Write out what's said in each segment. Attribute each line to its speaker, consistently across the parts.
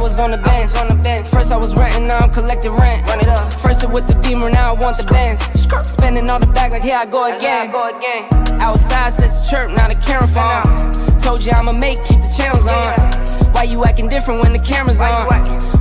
Speaker 1: was on the bench. First I was renting, now I'm collecting rent. Run it up. First it with the Beamer, now I want the Benz. Spending all the bag like here I go again. Outside says the chirp, now the camera phone. Told you I'ma make, keep the channels on. Why you acting different when the camera's on?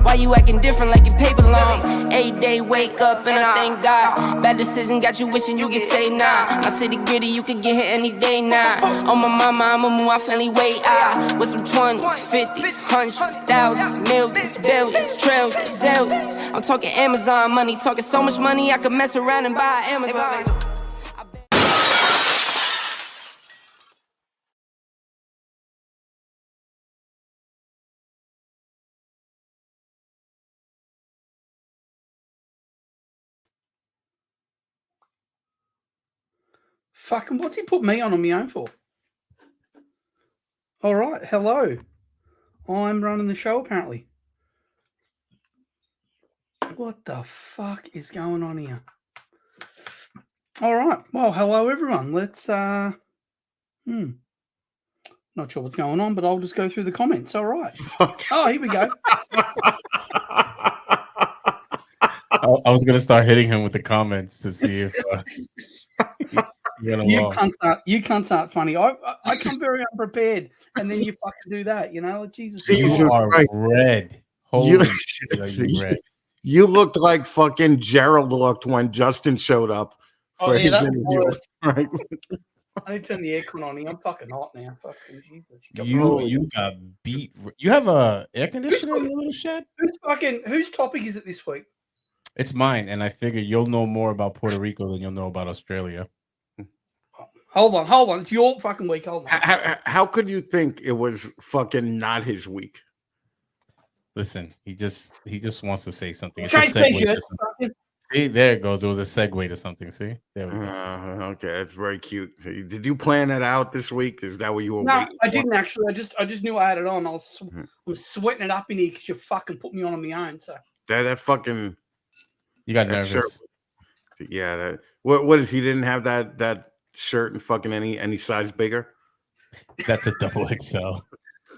Speaker 1: Why you acting different like your paper long? 8 day wake up and I thank God. Bad decision got you wishing you could say nah. My city gritty, you could get hit any day now. On my mama, I'ma move my family way out. With some 20s, 50s, hundreds, thousands, millions, billions, trillions, zillions. I'm talking Amazon money, talking so much money I could mess around and buy Amazon.
Speaker 2: Fucking, what's he put me on my own for? All right, hello. I'm running the show, apparently. What the fuck is going on here? All right, well, hello, everyone. Let's, not sure what's going on, but I'll just go through the comments. All right. Oh, here we go.
Speaker 3: I was going to start hitting him with the comments to see if...
Speaker 2: You cunts aren't funny. I come very unprepared, and then you fucking do that. You know, like, Jesus.
Speaker 3: You are red. Holy shit, are you red?
Speaker 4: You looked like fucking Gerald looked when Justin showed up for his interview. Right?
Speaker 2: I need to turn the aircon on here. I'm fucking hot now. Fucking Jesus.
Speaker 3: You got beat. You have a air conditioner in your little shed?
Speaker 2: Whose topic is it this week?
Speaker 3: It's mine, and I figure you'll know more about Puerto Rico than you'll know about Australia.
Speaker 2: Hold on. It's your fucking week. Hold on.
Speaker 4: How could you think it was fucking not his week?
Speaker 3: Listen, he just wants to say something. It's
Speaker 2: a
Speaker 3: segue to something. See, there it goes. It was a segue to something. See, there we go.
Speaker 4: Okay, that's very cute. Did you plan that out this week? Is that what you were?
Speaker 2: No, I didn't actually. I just knew I had it on. I was sweating it up in here because you fucking put me on my own. So
Speaker 4: that fucking.
Speaker 3: You got nervous.
Speaker 4: Yeah. What is he didn't have that shirt in fucking any size bigger?
Speaker 3: That's a double XL.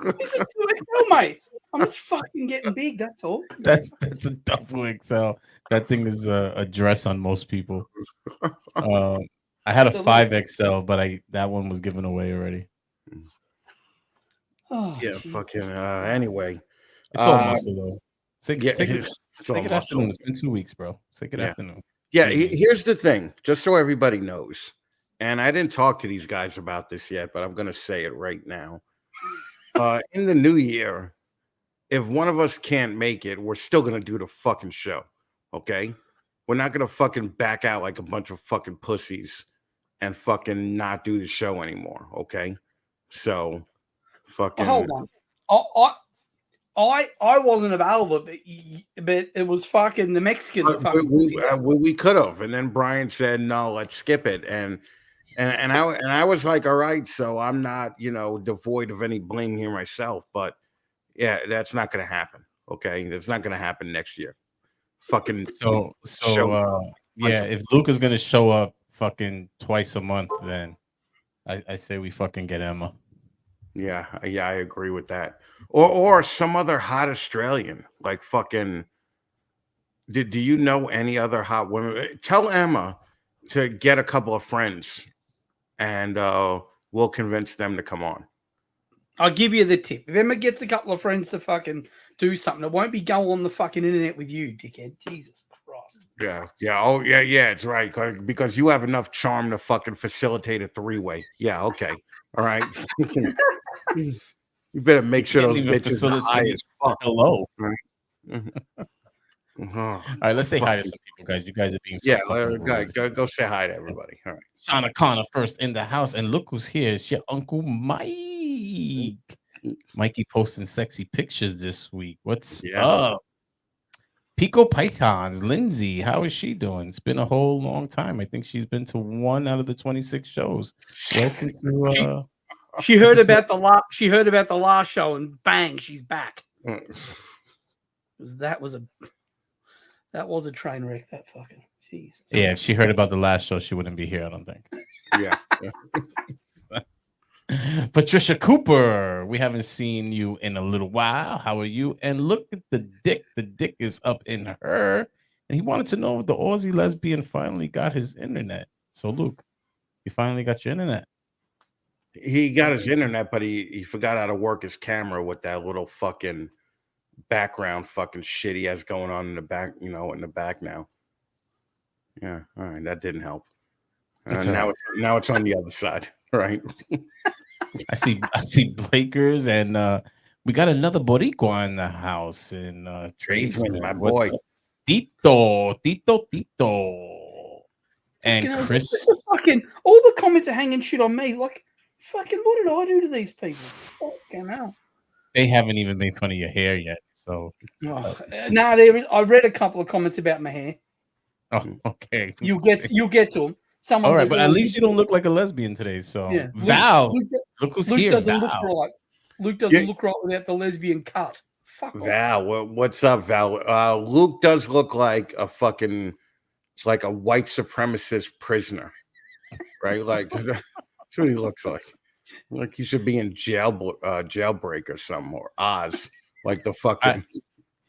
Speaker 2: It's a 2XL, mate. I'm just fucking getting big. That's all.
Speaker 3: That's a double XL. That thing is a dress on most people. I had a 5XL, but that one was given away already.
Speaker 4: Oh, yeah, geez. Fucking. Anyway,
Speaker 3: it's all muscle though. Say good
Speaker 4: afternoon.
Speaker 3: It's been 2 weeks, bro. Say good afternoon.
Speaker 4: Yeah, here's the thing, just so everybody knows, and I didn't talk to these guys about this yet, but I'm going to say it right now. In the new year, if one of us can't make it, we're still going to do the fucking show, okay? We're not going to fucking back out like a bunch of fucking pussies and fucking not do the show anymore, okay? So, fucking...
Speaker 2: Hold on. I wasn't available, but it was fucking the Mexican.
Speaker 4: We could have, and then Brian said, "No, let's skip it." And I was like, "All right." So I'm not, devoid of any blame here myself, but yeah, that's not going to happen. Okay, that's not going to happen next year. Fucking
Speaker 3: if Luke is going to show up fucking twice a month, then I say we fucking get Emma.
Speaker 4: Yeah, I agree with that. Or some other hot Australian, like fucking. Do you know any other hot women? Tell Emma to get a couple of friends, and we'll convince them to come on.
Speaker 2: I'll give you the tip. If Emma gets a couple of friends to fucking do something, it won't be go on the fucking internet with you, dickhead. Jesus Christ.
Speaker 4: Yeah. Oh, yeah. It's right because you have enough charm to fucking facilitate a 3-way. Yeah. Okay. All right. You better make sure those bitches are high as fuck.
Speaker 3: Hello.
Speaker 4: Right.
Speaker 3: All right, let's say hi to some people, guys. You guys are being so
Speaker 4: go say hi to everybody. All right.
Speaker 3: Shauna Connor first in the house, and look who's here. It's your Uncle Mike. Mikey posting sexy pictures this week. What's up? Pico Pythons, Lindsay, how is she doing? It's been a whole long time. I think she's been to 1 out of the 26 shows. Welcome to
Speaker 2: She heard about the last show, and bang, she's back. That was a train wreck. That fucking Jesus.
Speaker 3: Yeah, if she heard about the last show, she wouldn't be here. I don't think.
Speaker 4: Yeah.
Speaker 3: Patricia Cooper, we haven't seen you in a little while. How are you? And look at the dick. The dick is up in her. And he wanted to know if the Aussie lesbian finally got his internet. So, Luke, you finally got your internet.
Speaker 4: He got his internet, but he forgot how to work his camera with that little fucking background fucking shit he has going on in the back, in the back now. Yeah, all right, that didn't help. Now it's on the other side, right?
Speaker 3: I see Blakers, and we got another Boricua in the house. And
Speaker 4: Tradesman, my boy.
Speaker 3: Tito. And
Speaker 2: Fucking hell,
Speaker 3: Chris.
Speaker 2: fucking all the comments are hanging shit on me. Like, fucking, what did I do to these people? Fucking hell.
Speaker 3: They haven't even made fun of your hair yet. So
Speaker 2: there is. I read a couple of comments about my hair.
Speaker 3: Oh, okay.
Speaker 2: You'll get to them.
Speaker 3: All right, but at least you don't look like a lesbian today. So
Speaker 2: yeah.
Speaker 3: Val, look who's
Speaker 2: Luke
Speaker 3: here.
Speaker 2: Doesn't
Speaker 3: Val.
Speaker 2: look right. Luke doesn't look right without the lesbian cut. Fuck
Speaker 4: Val, what's up, Val? Luke does look like a fucking, like a white supremacist prisoner, right? Like that's what he looks like. Like he should be in jailbreak or something, or Oz, like the fucking.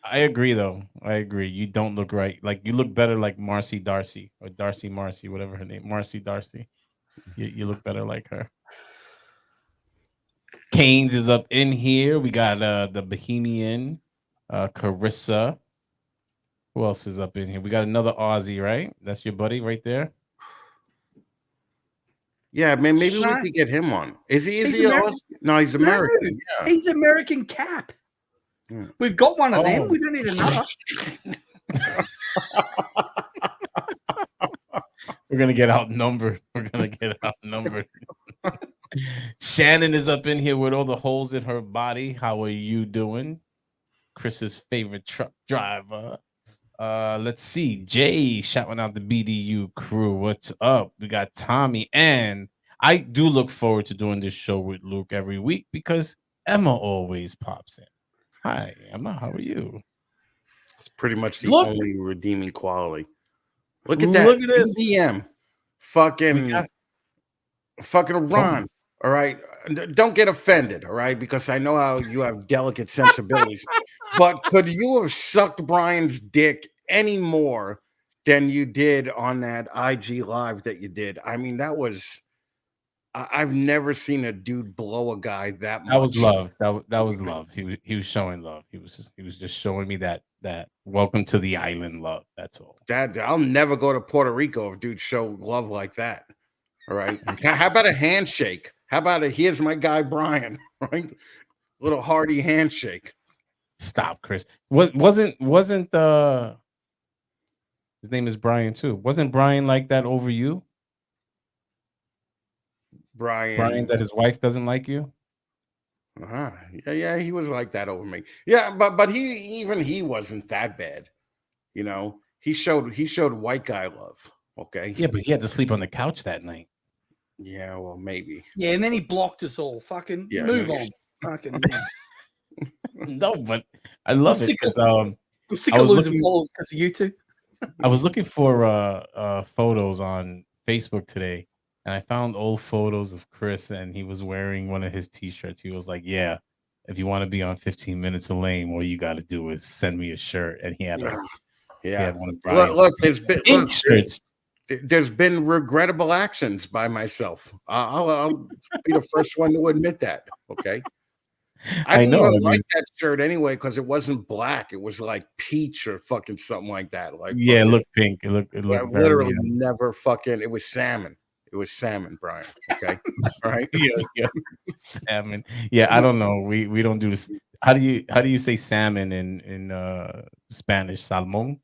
Speaker 3: I agree, though. I agree. You don't look right. Like you look better like Marcy Darcy or Darcy Marcy, whatever her name. Marcy Darcy. You look better like her. Canes is up in here. We got the Bohemian, Carissa. Who else is up in here? We got another Aussie, right? That's your buddy right there.
Speaker 4: Yeah, man. Maybe we could get him on. Is he American? No, he's American.
Speaker 2: No,
Speaker 4: yeah.
Speaker 2: He's American Cap. We've got one of them. We don't need another.
Speaker 3: We're gonna get outnumbered. Shannon is up in here with all the holes in her body. How are you doing? Chris's favorite truck driver. Let's see. Jay shouting out the BDU crew. What's up? We got Tommy, and I do look forward to doing this show with Luke every week because Emma always pops in. Hi, Emma. How are you?
Speaker 4: It's pretty much the only redeeming quality. Look at that.
Speaker 3: Look at this.
Speaker 4: EDM. Fucking Ron. All right. Don't get offended. All right. Because I know how you have delicate sensibilities. But could you have sucked Brian's dick any more than you did on that IG live that you did? I mean, that was. I've never seen a dude blow a guy that much.
Speaker 3: That was love. That was love. He was showing love. He was just showing me that welcome to the island love. That's all.
Speaker 4: I'll never go to Puerto Rico if dudes show love like that. All right. How about a handshake? How about here's my guy Brian, right? Little hearty handshake.
Speaker 3: Stop, Chris. Wasn't his name is Brian too. Wasn't Brian like that over you? Brian, that his wife doesn't like you.
Speaker 4: Yeah, he was like that over me. Yeah, but he wasn't that bad. He showed white guy love. Okay.
Speaker 3: Yeah, but he had to sleep on the couch that night.
Speaker 4: Yeah, well, maybe.
Speaker 2: Yeah, and then he blocked us all. Fucking move on. Fucking
Speaker 3: no, but I love it because
Speaker 2: I'm sick of losing followers because of you two.
Speaker 3: I was looking for photos on Facebook today. And I found old photos of Chris, and he was wearing one of his T-shirts. He was like, "Yeah, if you want to be on 15 Minutes of Lame, all you got to do is send me a shirt." And he had he had one of Brian's
Speaker 4: shirts. There's been regrettable actions by myself. I'll be the first one to admit that. Okay. I didn't even like that shirt anyway because it wasn't black. It was like peach or fucking something like that. Like
Speaker 3: it looked pink. It looked
Speaker 4: literally never fucking. It was salmon. It was salmon, Brian. Okay, all right.
Speaker 3: Yeah, salmon. Yeah, I don't know. We don't do this. How do you say salmon in Spanish? Salmon.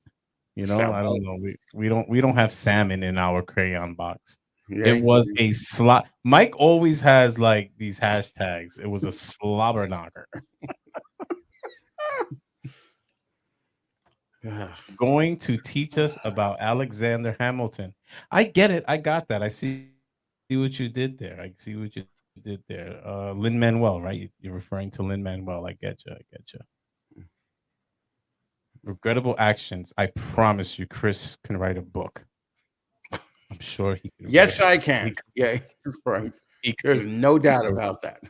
Speaker 3: Salmon. I don't know. We don't have salmon in our crayon box. Yeah, it was a slop. Mike always has like these hashtags. It was a slobber knocker. Going to teach us about Alexander Hamilton. I get it. I got that. I see what you did there. Lin-Manuel, right? You're referring to Lin-Manuel. I get you. Regrettable actions. I promise you, Chris can write a book. I'm sure he can.
Speaker 4: Yes, I can. Yeah, right. There's no doubt about that.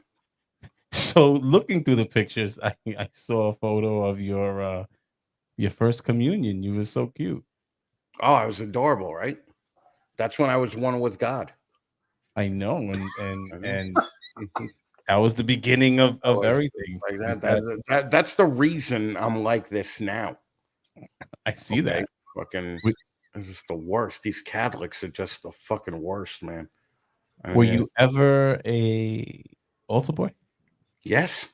Speaker 3: So looking through the pictures, I saw a photo of your first communion. You were so cute.
Speaker 4: Oh, I was adorable, right? That's when I was one with God.
Speaker 3: I know, and
Speaker 4: I know.
Speaker 3: and that was the beginning of
Speaker 4: Oh,
Speaker 3: everything.
Speaker 4: like
Speaker 3: Is
Speaker 4: that's the reason I'm like this now.
Speaker 3: I see
Speaker 4: Okay,
Speaker 3: that.
Speaker 4: fucking,
Speaker 3: We-
Speaker 4: this is the worst. These Catholics are just the fucking worst, man. I
Speaker 3: Were
Speaker 4: mean,
Speaker 3: you ever a altar boy?
Speaker 4: yes,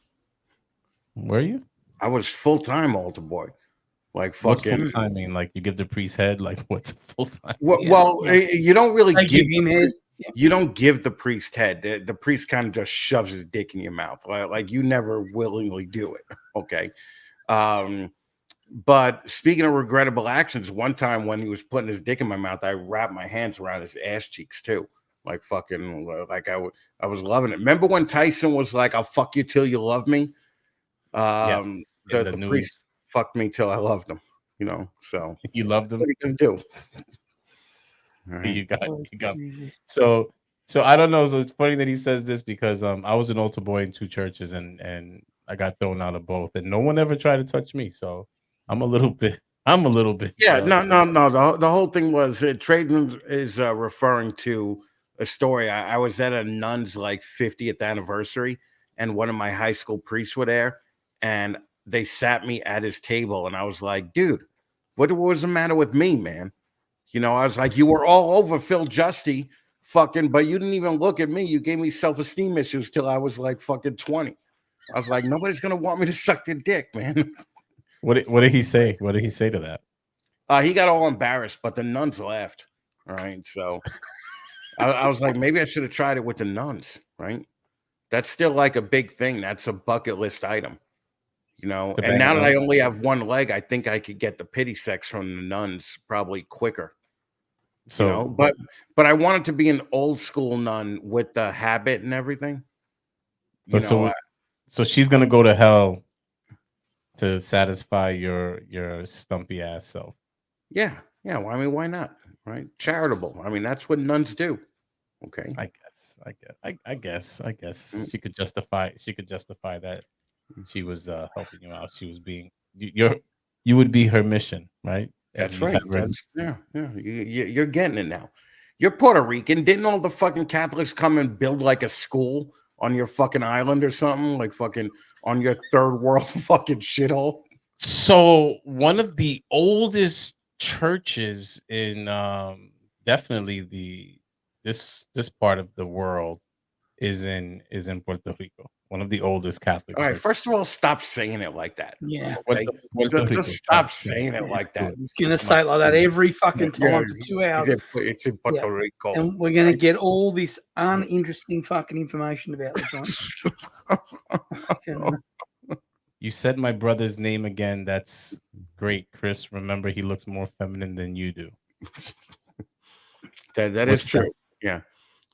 Speaker 3: Were you?
Speaker 4: I was full-time altar boy. Like
Speaker 3: What's full
Speaker 4: fucking.
Speaker 3: timing? Like you give the priest head? Like what's full time?
Speaker 4: Well, you don't really
Speaker 2: They
Speaker 4: give
Speaker 2: give him head. Yeah.
Speaker 4: you don't give the priest head. The priest kind of just shoves his dick in your mouth. Like you never willingly do it. Okay. But speaking of regrettable actions, one time when he was putting his dick in my mouth, I wrapped my hands around his ass cheeks too. Like fucking, like I was loving it. Remember when Tyson was like, "I'll fuck you till you love me."
Speaker 3: Yes. In
Speaker 4: The
Speaker 3: the
Speaker 4: priest
Speaker 3: news.
Speaker 4: fucked me till I loved him. So
Speaker 3: You loved them.
Speaker 4: what are you gonna do? All right.
Speaker 3: You got
Speaker 2: Oh,
Speaker 3: you got
Speaker 2: Jesus.
Speaker 3: so I don't know. So it's funny that he says this because I was an altar boy in two churches and I got thrown out of both and no one ever tried to touch me. So I'm a little bit
Speaker 4: Yeah,
Speaker 3: jealous.
Speaker 4: no. The whole thing was Tradman is referring to a story. I was at a nun's like 50th anniversary, and one of my high school priests were there, and they sat me at his table, and I was like, dude, what was the matter with me, man? I was like, you were all over Phil Justy, fucking, but you didn't even look at me. You gave me self-esteem issues till I was like fucking 20. I was like, nobody's gonna want me to suck their dick, man.
Speaker 3: What did he say? What did he say to that?
Speaker 4: He got all embarrassed, but the nuns laughed. All right. So I was like, maybe I should have tried it with the nuns, right? That's still like a big thing. That's a bucket list item,
Speaker 3: To
Speaker 4: And
Speaker 3: bang
Speaker 4: now
Speaker 3: a
Speaker 4: that
Speaker 3: nun?
Speaker 4: I only have one leg, I think I could get the pity sex from the nuns probably quicker,
Speaker 3: So
Speaker 4: But I wanted to be an old school nun with the habit and everything.
Speaker 3: but so she's gonna go to hell to satisfy your stumpy ass self.
Speaker 4: Yeah. Well, I mean, why not? Right? Charitable. I mean, that's what nuns do. Okay.
Speaker 3: I guess
Speaker 4: Mm.
Speaker 3: she could justify that she was helping you out. She was being you would be her mission, right? And
Speaker 4: That's
Speaker 3: you
Speaker 4: right.
Speaker 3: have her
Speaker 4: Yeah. You're getting it now. You're Puerto Rican. Didn't all the fucking Catholics come and build like a school on your fucking island or something? Like fucking on your third world fucking shithole?
Speaker 3: So one of the oldest churches in definitely this part of the world is in Puerto Rico. One of the oldest Catholic
Speaker 4: All right.
Speaker 3: churches.
Speaker 4: First of all, stop saying it like that.
Speaker 2: Yeah.
Speaker 4: Okay?
Speaker 3: Puerto Rico.
Speaker 4: Just stop saying it
Speaker 2: Yeah.
Speaker 4: like that.
Speaker 2: He's going to say it like that every fucking
Speaker 4: Yeah,
Speaker 2: time for 2 hours.
Speaker 4: it's in Puerto Rico.
Speaker 2: And we're going to get all this uninteresting fucking information about the joint. Fucking-
Speaker 3: You said my brother's name again. That's great, Chris. Remember, he looks more feminine than you do.
Speaker 4: That is
Speaker 3: What's
Speaker 4: true.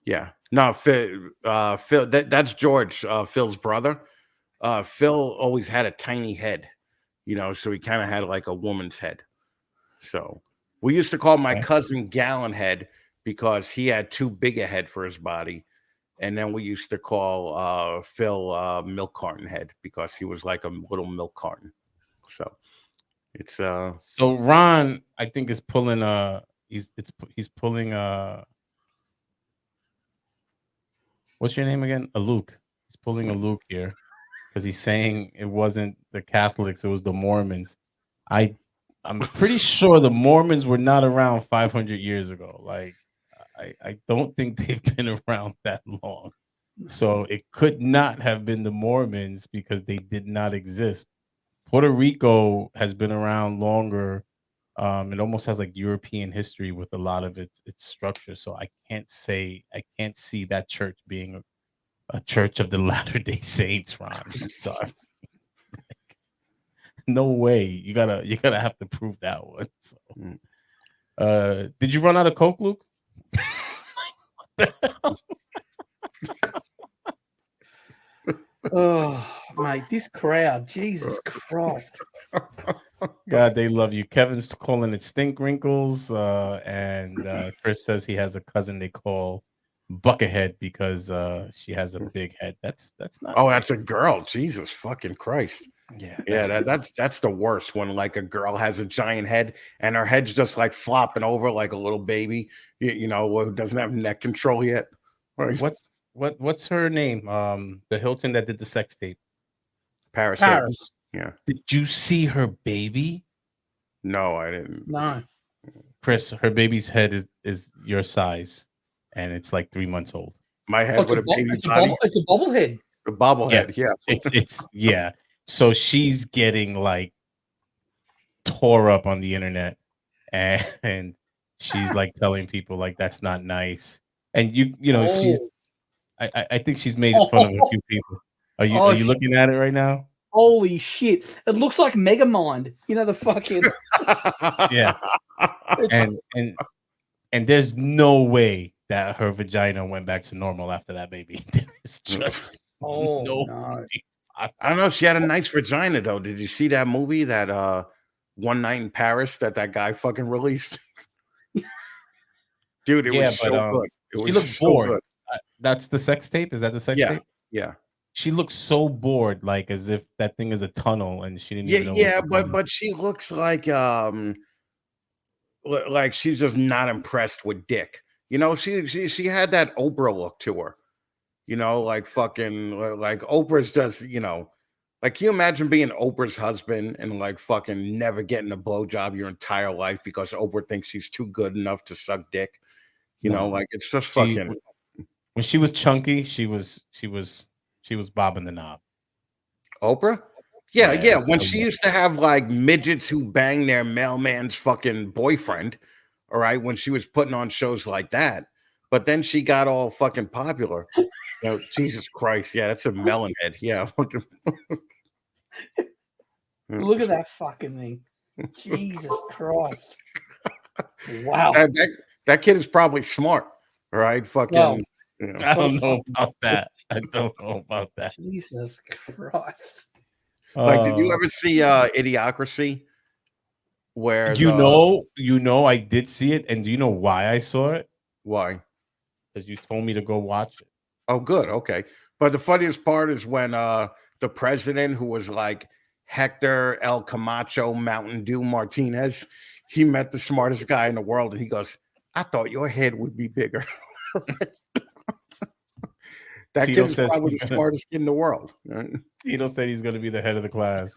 Speaker 4: Yeah. No, Phil. That's George. Phil's brother. Phil always had a tiny head, so he kind of had like a woman's head. So we used to call my
Speaker 3: Okay.
Speaker 4: cousin Gallon Head because he had too big a head for his body, and then we used to call Phil Milk Carton Head because he was like a little milk carton. So it's
Speaker 3: So Ron, I think, is pulling he's pulling what's your name again? A Luke. He's pulling a Luke here because he's saying it wasn't the Catholics, it was the Mormons. I'm pretty sure the Mormons were not around 500 years ago. Like I don't think they've been around that long. So it could not have been the Mormons because they did not exist. Puerto Rico has been around longer. It almost has like European history with a lot of its structure. So I can't see that church being a church of the Latter-day Saints, Ron. I'm sorry. No way. You gotta have to prove that one. So, did you run out of Coke, Luke? What the hell?
Speaker 2: Oh, mate, this crowd, Jesus Christ.
Speaker 3: God, they love you. Kevin's calling it stink wrinkles. And Chris says he has a cousin they call Buckethead because she has a big head. That's not.
Speaker 4: Oh, that's a girl. Jesus fucking Christ.
Speaker 3: Yeah,
Speaker 4: Yeah, that's the worst when like a girl has a giant head and her head's just like flopping over like a little baby, who doesn't have neck control yet. Right.
Speaker 3: What's her name? The Hilton that did the sex tape.
Speaker 4: Paris Hilton.
Speaker 2: Paris.
Speaker 4: Yeah.
Speaker 3: Did you see her baby?
Speaker 4: No, I didn't.
Speaker 2: No.
Speaker 3: Chris, her baby's head is your size, and it's like 3 months old.
Speaker 4: My head with a baby body.
Speaker 2: It's a bobblehead.
Speaker 4: A bobblehead, yeah.
Speaker 3: It's yeah. So she's getting like tore up on the internet, and she's like telling people like that's not nice. And she's I think she's made fun of a few people. Are you looking at it right now?
Speaker 2: Holy shit. It looks like Megamind. The fucking
Speaker 3: Yeah. And there's no way that her vagina went back to normal after that baby. There's just no.
Speaker 4: I don't know. She had a nice vagina though. Did you see that movie that One Night in Paris that guy fucking released? Dude, it was so good.
Speaker 3: She looked bored. That's the sex tape? Is that the sex tape?
Speaker 4: Yeah.
Speaker 3: She looks so bored, like as if that thing is a tunnel and she didn't even know.
Speaker 4: Yeah, but she looks like she's just not impressed with dick. She had that Oprah look to her. Like fucking like Oprah's just, like can you imagine being Oprah's husband and like fucking never getting a blowjob your entire life because Oprah thinks she's too good enough to suck dick? Like it's just fucking.
Speaker 3: When she was chunky, she was bobbing the knob.
Speaker 4: Oprah? Yeah. When she used to have like midgets who bang their mailman's fucking boyfriend, all right, when she was putting on shows like that. But then she got all fucking popular. Jesus Christ. Yeah, that's a melon head. Yeah.
Speaker 2: Look at that fucking thing. Jesus Christ. Wow.
Speaker 4: That kid is probably smart. All right. Fucking.
Speaker 2: Well,
Speaker 3: I don't know about that.
Speaker 2: Jesus Christ.
Speaker 4: Like, did you ever see Idiocracy? Where
Speaker 3: I did see it, and do you know why I saw it?
Speaker 4: Why?
Speaker 3: Because you told me to go watch it.
Speaker 4: Oh, good. Okay. But the funniest part is when the president, who was like Hector El Camacho Mountain Dew Martinez, he met the smartest guy in the world, and he goes, "I thought your head would be bigger." That kid is probably the smartest kid in the world.
Speaker 3: Tito said he's going to be the head of the class.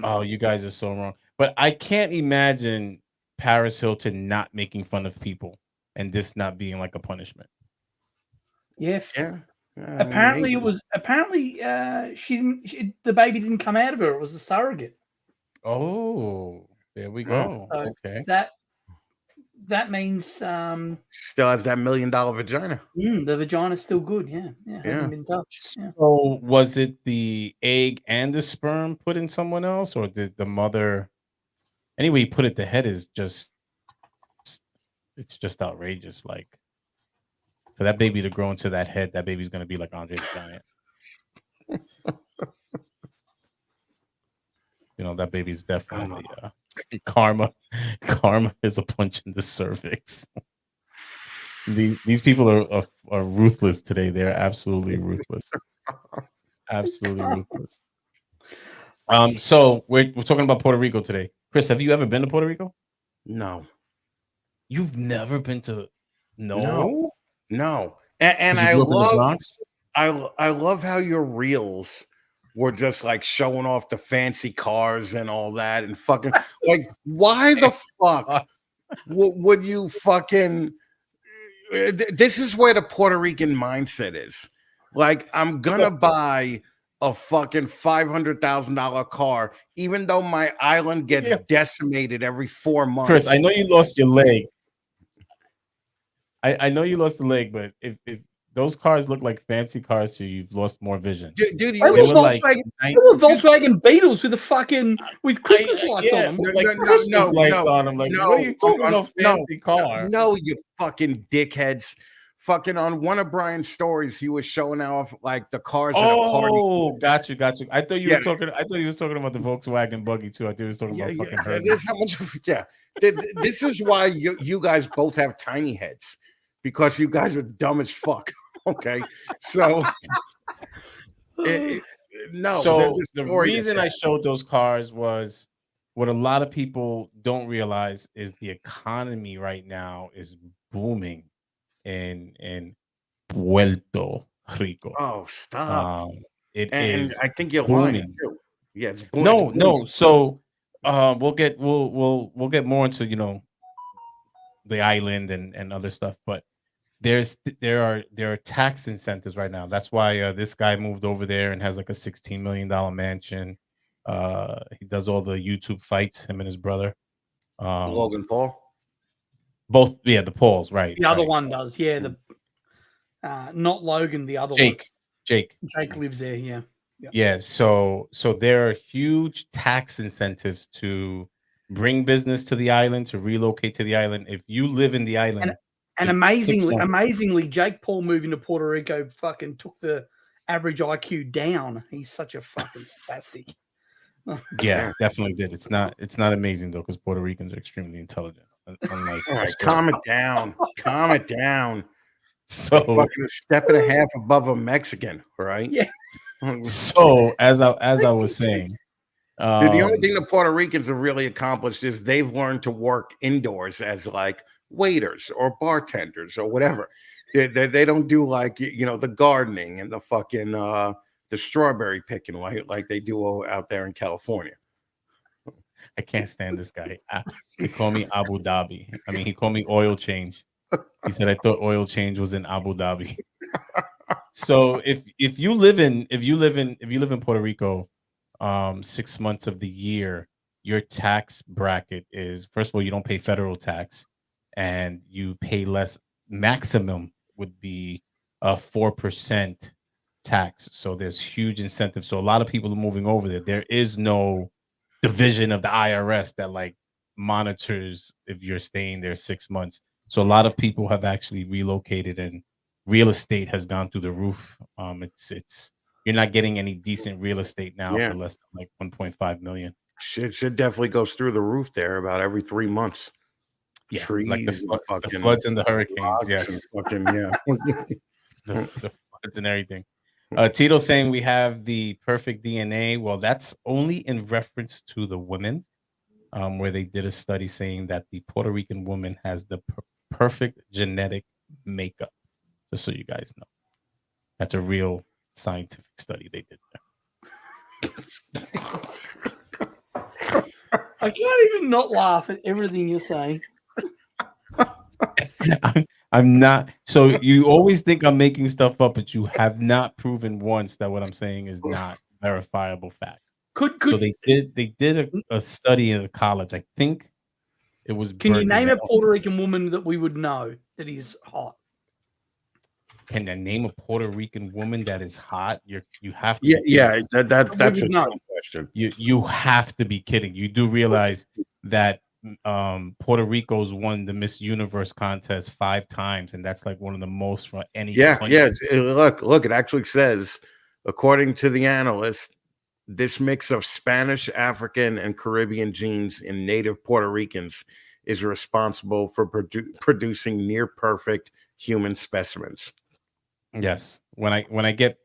Speaker 3: Oh, you guys are so wrong. But I can't imagine Paris Hilton not making fun of people and this not being like a punishment.
Speaker 2: Yeah. Apparently, she didn't. The baby didn't come out of her. It was a surrogate.
Speaker 3: Oh, there we go.
Speaker 2: So
Speaker 3: okay.
Speaker 4: That means still has that $1 million vagina.
Speaker 2: The vagina's still good. Yeah. Hasn't been touched. Yeah.
Speaker 3: So was it the egg and the sperm put in someone else, or did the mother? Anyway, you put it. The head is just outrageous. Like for that baby to grow into that head, that baby's gonna be like Andre the Giant. That baby's definitely karma. Karma is a punch in the cervix. These people are ruthless today. They're absolutely ruthless. Absolutely ruthless. So we're talking about Puerto Rico today. Chris, have you ever been to Puerto Rico?
Speaker 4: No.
Speaker 3: You've never been to
Speaker 4: No. And I love how your reels were just like showing off the fancy cars and all that and fucking like why the fuck would you fucking this is where the Puerto Rican mindset is. Like I'm gonna buy a fucking $500,000 car even though my island gets decimated every 4 months.
Speaker 3: Chris, I know you lost your leg. I know you lost the leg, but if those cars look like fancy cars to you, you've lost more vision.
Speaker 4: Dude,
Speaker 2: they were Volkswagen Beetles with Christmas lights on them.
Speaker 3: Lights on them. Like, what are you talking about? Fancy car?
Speaker 4: No, you fucking dickheads. Fucking on one of Brian's stories, he was showing off like the cars at a party.
Speaker 3: Oh, got you. I thought you were talking. I thought he was talking about the Volkswagen buggy too. I thought he was talking about fucking
Speaker 4: This is why you guys both have tiny heads. because you guys are dumb as fuck. Okay, so no.
Speaker 3: So
Speaker 4: there's a
Speaker 3: the
Speaker 4: story to
Speaker 3: reason
Speaker 4: that.
Speaker 3: I showed those cars was what a lot of people don't realize is the economy right now is booming in Puerto Rico.
Speaker 4: Oh, stop!
Speaker 3: Um, it
Speaker 4: And
Speaker 3: is
Speaker 4: I think you're lying
Speaker 3: booming.
Speaker 4: too. Yeah, it's
Speaker 3: No,
Speaker 4: booming.
Speaker 3: no. So we'll get more into the island and other stuff, but there are tax incentives right now. That's why this guy moved over there and has like a $16 million mansion. He does all the YouTube fights, him and his brother.
Speaker 4: Logan Paul.
Speaker 3: Both, yeah, the Pauls, right?
Speaker 2: The other
Speaker 3: right.
Speaker 2: one does, yeah. The not Logan, the other one.
Speaker 3: Jake.
Speaker 2: Jake lives there, yeah.
Speaker 3: Yeah, so there are huge tax incentives to bring business to the island, to relocate to the island. If you live in the island,
Speaker 2: And
Speaker 3: for 6 months,
Speaker 2: amazingly, Jake Paul moving to Puerto Rico fucking took the average IQ down. He's such a fucking spastic.
Speaker 3: yeah, definitely did. It's not amazing though, because Puerto Ricans are extremely intelligent. Unlike
Speaker 4: All right,
Speaker 3: us.
Speaker 4: calm it down. Calm it down.
Speaker 3: So
Speaker 4: Fucking a step and a half above a Mexican, right?
Speaker 2: Yeah.
Speaker 3: so as I was saying,
Speaker 4: Dude, the only thing the Puerto Ricans have really accomplished is they've learned to work indoors as like waiters or bartenders or whatever. They don't do like the gardening and the fucking the strawberry picking like they do out there in California.
Speaker 3: I can't stand this guy. He called me Abu Dhabi. I mean, he called me oil change. He said I thought oil change was in Abu Dhabi. So if you live in Puerto Rico, 6 months of the year, your tax bracket is, first of all, you don't pay federal tax, and you pay less. Maximum would be a 4% tax. So there's huge incentive. So a lot of people are moving over there. There is no division of the IRS that like monitors if you're staying there 6 months. So a lot of people have actually relocated, and real estate has gone through the roof. It's you're not getting any decent real estate now for less than like 1.5 million.
Speaker 4: Shit definitely goes through the roof there about every 3 months.
Speaker 3: Yeah,
Speaker 4: Trees,
Speaker 3: like the
Speaker 4: fucking
Speaker 3: floods and the hurricanes. Yes,
Speaker 4: fucking
Speaker 3: the floods and everything. Tito saying we have the perfect DNA. Well, that's only in reference to the women, where they did a study saying that the Puerto Rican woman has the perfect genetic makeup. Just so you guys know, that's a real scientific study they did there.
Speaker 2: I can't even not laugh at everything you're saying.
Speaker 3: I'm not. So you always think I'm making stuff up, but you have not proven once that what I'm saying is not verifiable fact.
Speaker 2: So
Speaker 3: they did a study in a college. I think it was.
Speaker 2: Can you name a Puerto Rican woman that we would know that is hot?
Speaker 3: Can I name a Puerto Rican woman that is hot? You have to.
Speaker 4: That's a question.
Speaker 3: You have to be kidding. You do realize that Puerto Rico's won the Miss Universe contest 5 times, and that's like one of the most for any country.
Speaker 4: Look, it actually says, according to the analyst, this mix of Spanish, African, and Caribbean genes in native Puerto Ricans is responsible for producing near perfect human specimens.
Speaker 3: Yes. When I get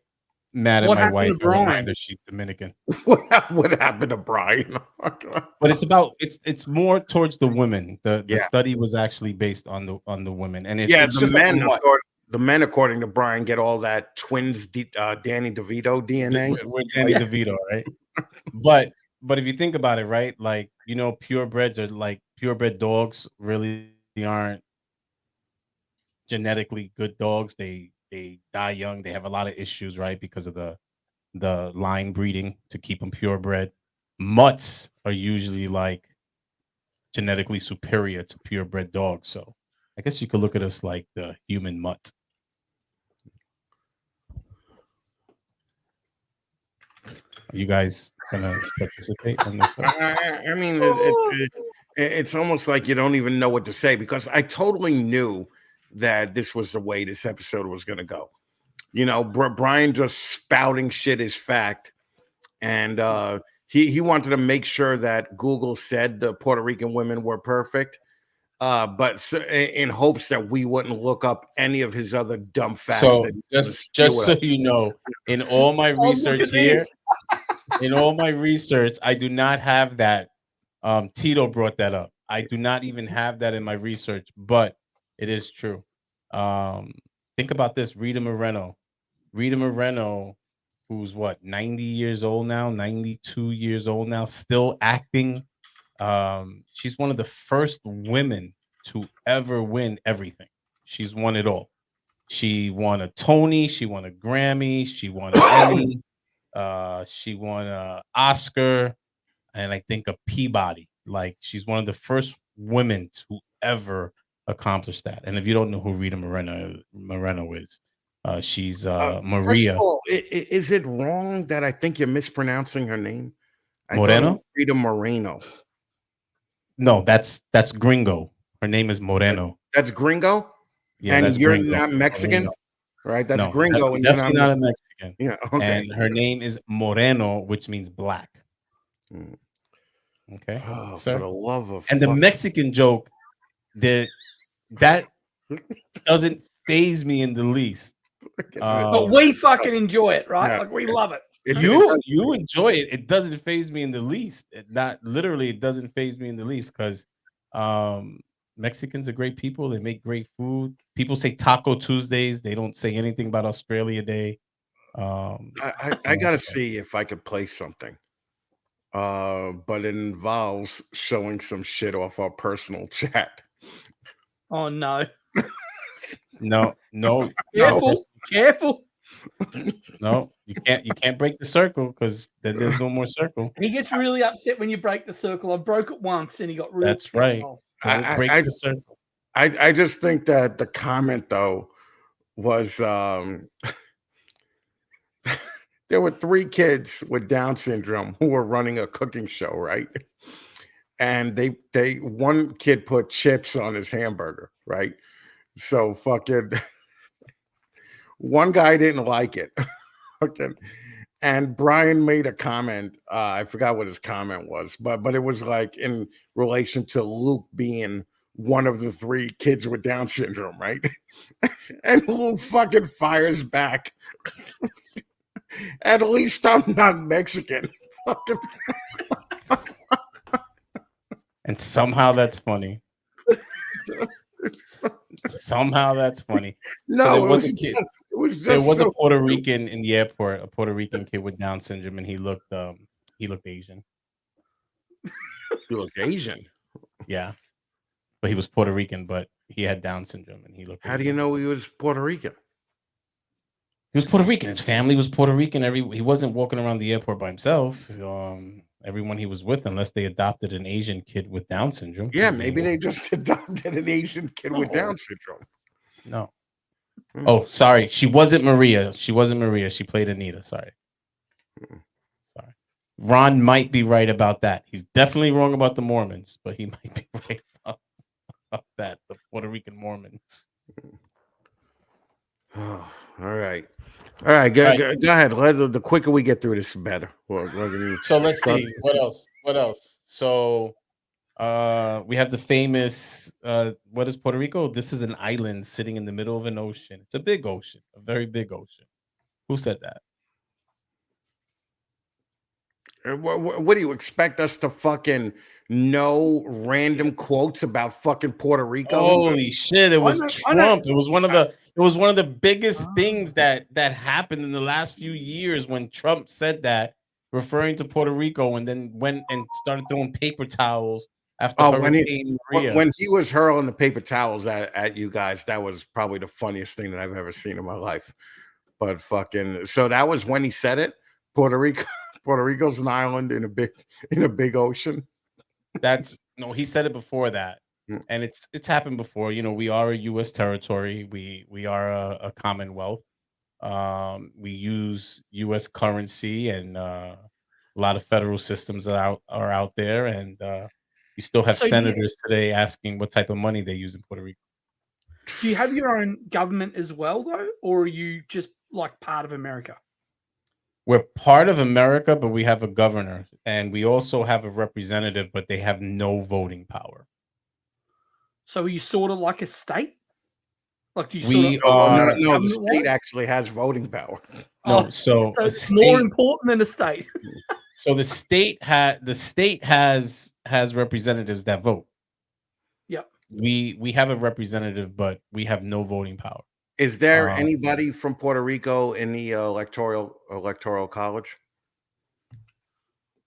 Speaker 3: mad at my wife, I remind her she's Dominican.
Speaker 4: What happened to Brian?
Speaker 3: But it's more towards the women. The study was actually based on the women, and it's just
Speaker 4: the men, according to Brian, get all that twins Danny DeVito DNA.
Speaker 3: We're Danny DeVito, right? But if you think about it, right, like purebreds are like purebred dogs really aren't genetically good dogs. They die young. They have a lot of issues, right, because of the line breeding to keep them purebred. Mutts are usually like genetically superior to purebred dogs. So I guess you could look at us like the human mutt. Are you guys gonna participate in this?
Speaker 4: I mean, it's almost like you don't even know what to say, because I totally knew that this was the way this episode was going to go. Brian just spouting shit is fact, and he wanted to make sure that Google said the Puerto Rican women were perfect. but in hopes that we wouldn't look up any of his other dumb facts.
Speaker 3: So
Speaker 4: That he's gonna
Speaker 3: just
Speaker 4: spew
Speaker 3: so
Speaker 4: out.
Speaker 3: you know, in all my
Speaker 2: Oh, look
Speaker 3: research
Speaker 2: at
Speaker 3: here,
Speaker 2: this.
Speaker 3: in all my research, I do not have that. Tito brought that up. I do not even have that in my research, but it is true. Think about this: Rita Moreno. Rita Moreno, who's what, 90 years old now, 92 years old now, still acting. She's one of the first women to ever win everything. She's won it all. She won a Tony, she won a Grammy, she won an Emmy, she won a Oscar, and I think a Peabody. Like, she's one of the first women to ever accomplish that. And if you don't know who Rita Moreno is, she's
Speaker 4: First of
Speaker 3: Maria
Speaker 4: all, is it wrong that I think you're mispronouncing her name? I thought it
Speaker 3: Moreno.
Speaker 4: was Rita Moreno.
Speaker 3: No, that's Gringo. Her name is Moreno.
Speaker 4: That's Gringo,
Speaker 3: Yeah,
Speaker 4: and
Speaker 3: that's
Speaker 4: you're
Speaker 3: Gringo.
Speaker 4: not Mexican,
Speaker 3: Moreno.
Speaker 4: right? That's
Speaker 3: No,
Speaker 4: Gringo, and you're
Speaker 3: definitely
Speaker 4: not
Speaker 3: not a Mexican.
Speaker 4: Yeah, okay.
Speaker 3: And her name is Moreno, which means black.
Speaker 4: Mm.
Speaker 3: Okay,
Speaker 4: Oh,
Speaker 3: sir.
Speaker 4: for the love of
Speaker 3: And the
Speaker 4: fuck.
Speaker 3: Mexican joke, that doesn't faze me in the least.
Speaker 2: But we fucking enjoy it, right?
Speaker 4: Yeah.
Speaker 2: Like we love it.
Speaker 3: You enjoy it. It doesn't faze me in the least. It doesn't faze me in the least, because Mexicans are great people. They make great food. People say Taco Tuesdays. They don't say anything about Australia Day.
Speaker 4: I gotta see if I could play something. But it involves showing some shit off our personal chat.
Speaker 2: Oh no.
Speaker 3: No,
Speaker 2: Careful.
Speaker 3: no, you can't break the circle, because then there's no more circle.
Speaker 2: He gets really upset when you break the circle. I broke it once and he got really
Speaker 3: That's right.
Speaker 2: off.
Speaker 3: Don't break the circle.
Speaker 4: I just think that the comment though was there were 3 kids with Down syndrome who were running a cooking show, right? And they one kid put chips on his hamburger, right? So fucking one guy didn't like it. Fucking, and Brian made a comment. I forgot what his comment was, but it was like in relation to Luke being one of the 3 kids with Down syndrome, right? And Luke fucking fires back. At least I'm not Mexican.
Speaker 3: And somehow that's funny. Somehow that's funny.
Speaker 4: No,
Speaker 3: So there
Speaker 4: it
Speaker 3: was
Speaker 4: was
Speaker 3: a kid.
Speaker 4: just, it was just
Speaker 3: There was
Speaker 4: so
Speaker 3: a Puerto Rican in the airport, a Puerto Rican kid with Down syndrome, and he looked Asian.
Speaker 4: He looked Asian.
Speaker 3: Yeah, but he was Puerto Rican, but he had Down syndrome, and he looked.
Speaker 4: How do you know he was Puerto Rican?
Speaker 3: He was Puerto Rican. His family was Puerto Rican. He wasn't walking around the airport by himself. Everyone he was with, unless they adopted an Asian kid with Down syndrome.
Speaker 4: Yeah, maybe they just adopted an Asian kid with Down syndrome.
Speaker 3: No. Oh, sorry. She wasn't Maria. She played Anita. Sorry. Sorry. Ron might be right about that. He's definitely wrong about the Mormons, but he might be right about that. The Puerto Rican Mormons.
Speaker 4: Oh, all right. Go ahead. The quicker we get through this, the better.
Speaker 3: So let's see. What else? So we have the famous what is Puerto Rico? This is an island sitting in the middle of an ocean. It's a big ocean, a very big ocean. Who said that?
Speaker 4: What do you expect us to fucking know random quotes about fucking Puerto Rico?
Speaker 3: Holy shit! It was Trump. It was one of the biggest things that happened in the last few years when Trump said that, referring to Puerto Rico, and then went and started throwing paper towels after Hurricane Maria.
Speaker 4: When he was hurling the paper towels at you guys, that was probably the funniest thing that I've ever seen in my life. But fucking, so that was when he said it. Puerto Rico's an island in a big ocean.
Speaker 3: He said it before that, and it's happened before. You know, we are a U.S. territory. We are a commonwealth. We use U.S. currency, and a lot of federal systems are out there, and you still have senators today asking what type of money they use in Puerto Rico.
Speaker 2: Do you have your own government as well, though, or are you just like part of America?
Speaker 3: We're part of America, but we have a governor, and we also have a representative, but they have no voting power.
Speaker 2: So are you sort of like a state? Like do you
Speaker 3: We
Speaker 2: sort of
Speaker 3: are
Speaker 4: No, the state
Speaker 2: government-wise?
Speaker 4: actually has voting power.
Speaker 3: no.
Speaker 2: Oh,
Speaker 3: So
Speaker 2: so
Speaker 3: a
Speaker 2: it's more
Speaker 3: state.
Speaker 2: important than a state.
Speaker 3: So the state has representatives that vote.
Speaker 2: Yep.
Speaker 3: We have a representative, but we have no voting power.
Speaker 4: Is there
Speaker 3: Um,
Speaker 4: anybody from Puerto Rico in the electoral college?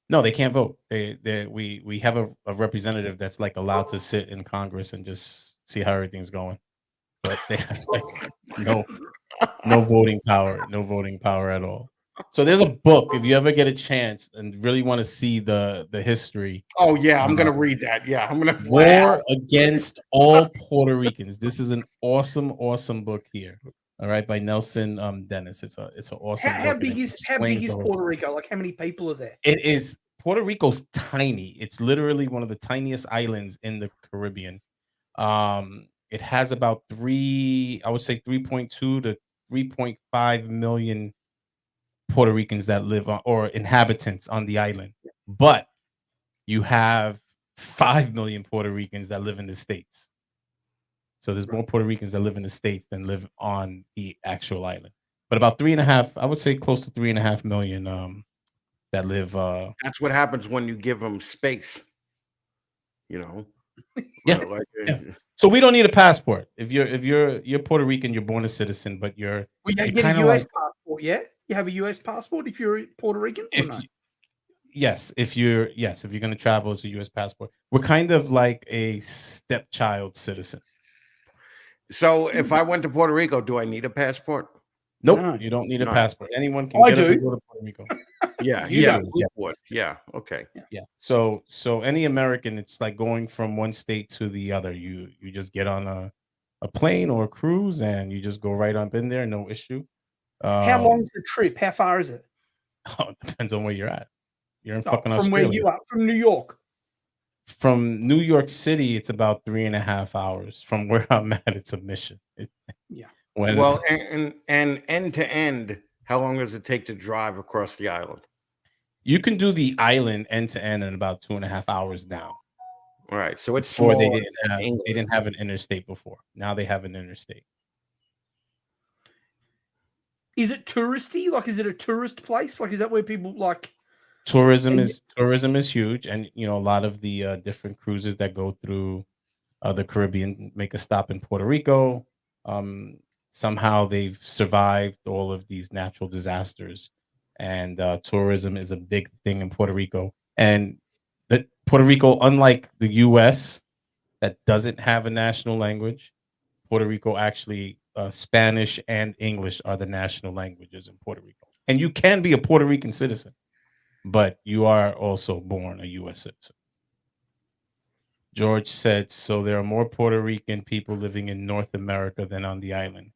Speaker 3: No, they can't vote. We have a representative that's like allowed to sit in Congress and just see how everything's going, but they have like no voting power, no voting power at all. So there's a book if you ever get a chance and really want to see the history.
Speaker 4: Oh yeah, I'm gonna read that. Yeah, I'm gonna.
Speaker 3: War Against All Puerto Ricans. This is an awesome book here. All right, by Nelson Dennis. It's an awesome
Speaker 2: How
Speaker 3: book. And
Speaker 2: big
Speaker 3: it
Speaker 2: is
Speaker 3: explains the whole
Speaker 2: Puerto Rico? Like how many people are there?
Speaker 3: It is Puerto Rico's tiny. It's literally one of the tiniest islands in the Caribbean. It has about I would say 3.2 to 3.5 million Puerto Ricans that live on or inhabitants on the island. But you have 5 million Puerto Ricans that live in the States. So there's more Puerto Ricans that live in the States than live on the actual island. But about 3.5, I would say close to 3.5 million that live
Speaker 4: That's what happens when you give them space. You know.
Speaker 3: Yeah. Yeah. So we don't need a passport. If you're Puerto Rican, you're born a citizen, but you're
Speaker 2: You get a US passport, yeah? You have a US passport if you're Puerto Rican? Or no?
Speaker 3: Yes, if you're going to travel, it's a U.S. passport. We're kind of like a stepchild citizen.
Speaker 4: So if I went to Puerto Rico, do I need a passport?
Speaker 3: Nope,
Speaker 2: No.
Speaker 3: you don't need a
Speaker 4: No.
Speaker 3: passport. Anyone can get up and go to Puerto Rico.
Speaker 4: Yeah,
Speaker 2: You
Speaker 4: yeah,
Speaker 3: do,
Speaker 4: you would. Yeah, okay.
Speaker 3: Yeah. So any American, it's like going from one state to the other. You just get on a plane or a cruise and you just go right up in there, no issue.
Speaker 2: How long's the trip? How far is it?
Speaker 3: Oh, it depends on where you're at. You're in
Speaker 2: Oh,
Speaker 3: fucking
Speaker 2: from
Speaker 3: Australia.
Speaker 2: where you are? From New York.
Speaker 3: From New York City, it's about 3.5 hours. From where I'm at, it's a mission.
Speaker 2: Yeah.
Speaker 4: Well, and end to end, how long does it take to drive across the island?
Speaker 3: You can do the island end to end in about 2.5 hours now.
Speaker 4: All right, so it's
Speaker 3: Before
Speaker 4: small.
Speaker 3: they didn't have an interstate before. Now they have an interstate.
Speaker 2: Is it touristy? Like, is it a tourist place? Like, is that where people like
Speaker 3: Tourism is huge, and a lot of the different cruises that go through the Caribbean make a stop in Puerto Rico. Somehow they've survived all of these natural disasters, and tourism is a big thing in Puerto Rico. And Puerto Rico, unlike the U.S., that doesn't have a national language, Puerto Rico actually Spanish and English are the national languages in Puerto Rico, and you can be a Puerto Rican citizen, but you are also born a U.S. citizen. George said, so there are more Puerto Rican people living in North America than on the island.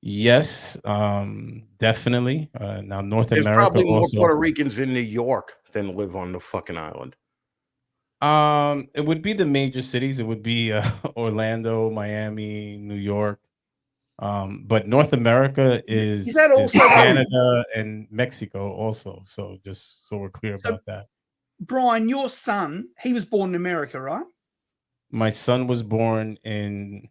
Speaker 3: Yes, definitely. Now,
Speaker 4: There's
Speaker 3: America
Speaker 4: probably more
Speaker 3: also.
Speaker 4: Puerto Ricans in New York than live on the fucking island.
Speaker 3: It would be the major cities. It would be Orlando, Miami, New York. But North America is
Speaker 2: that also
Speaker 3: Canada and Mexico also. So just so we're clear about that.
Speaker 2: Brian, your son, he was born in America, right?
Speaker 3: My son was born in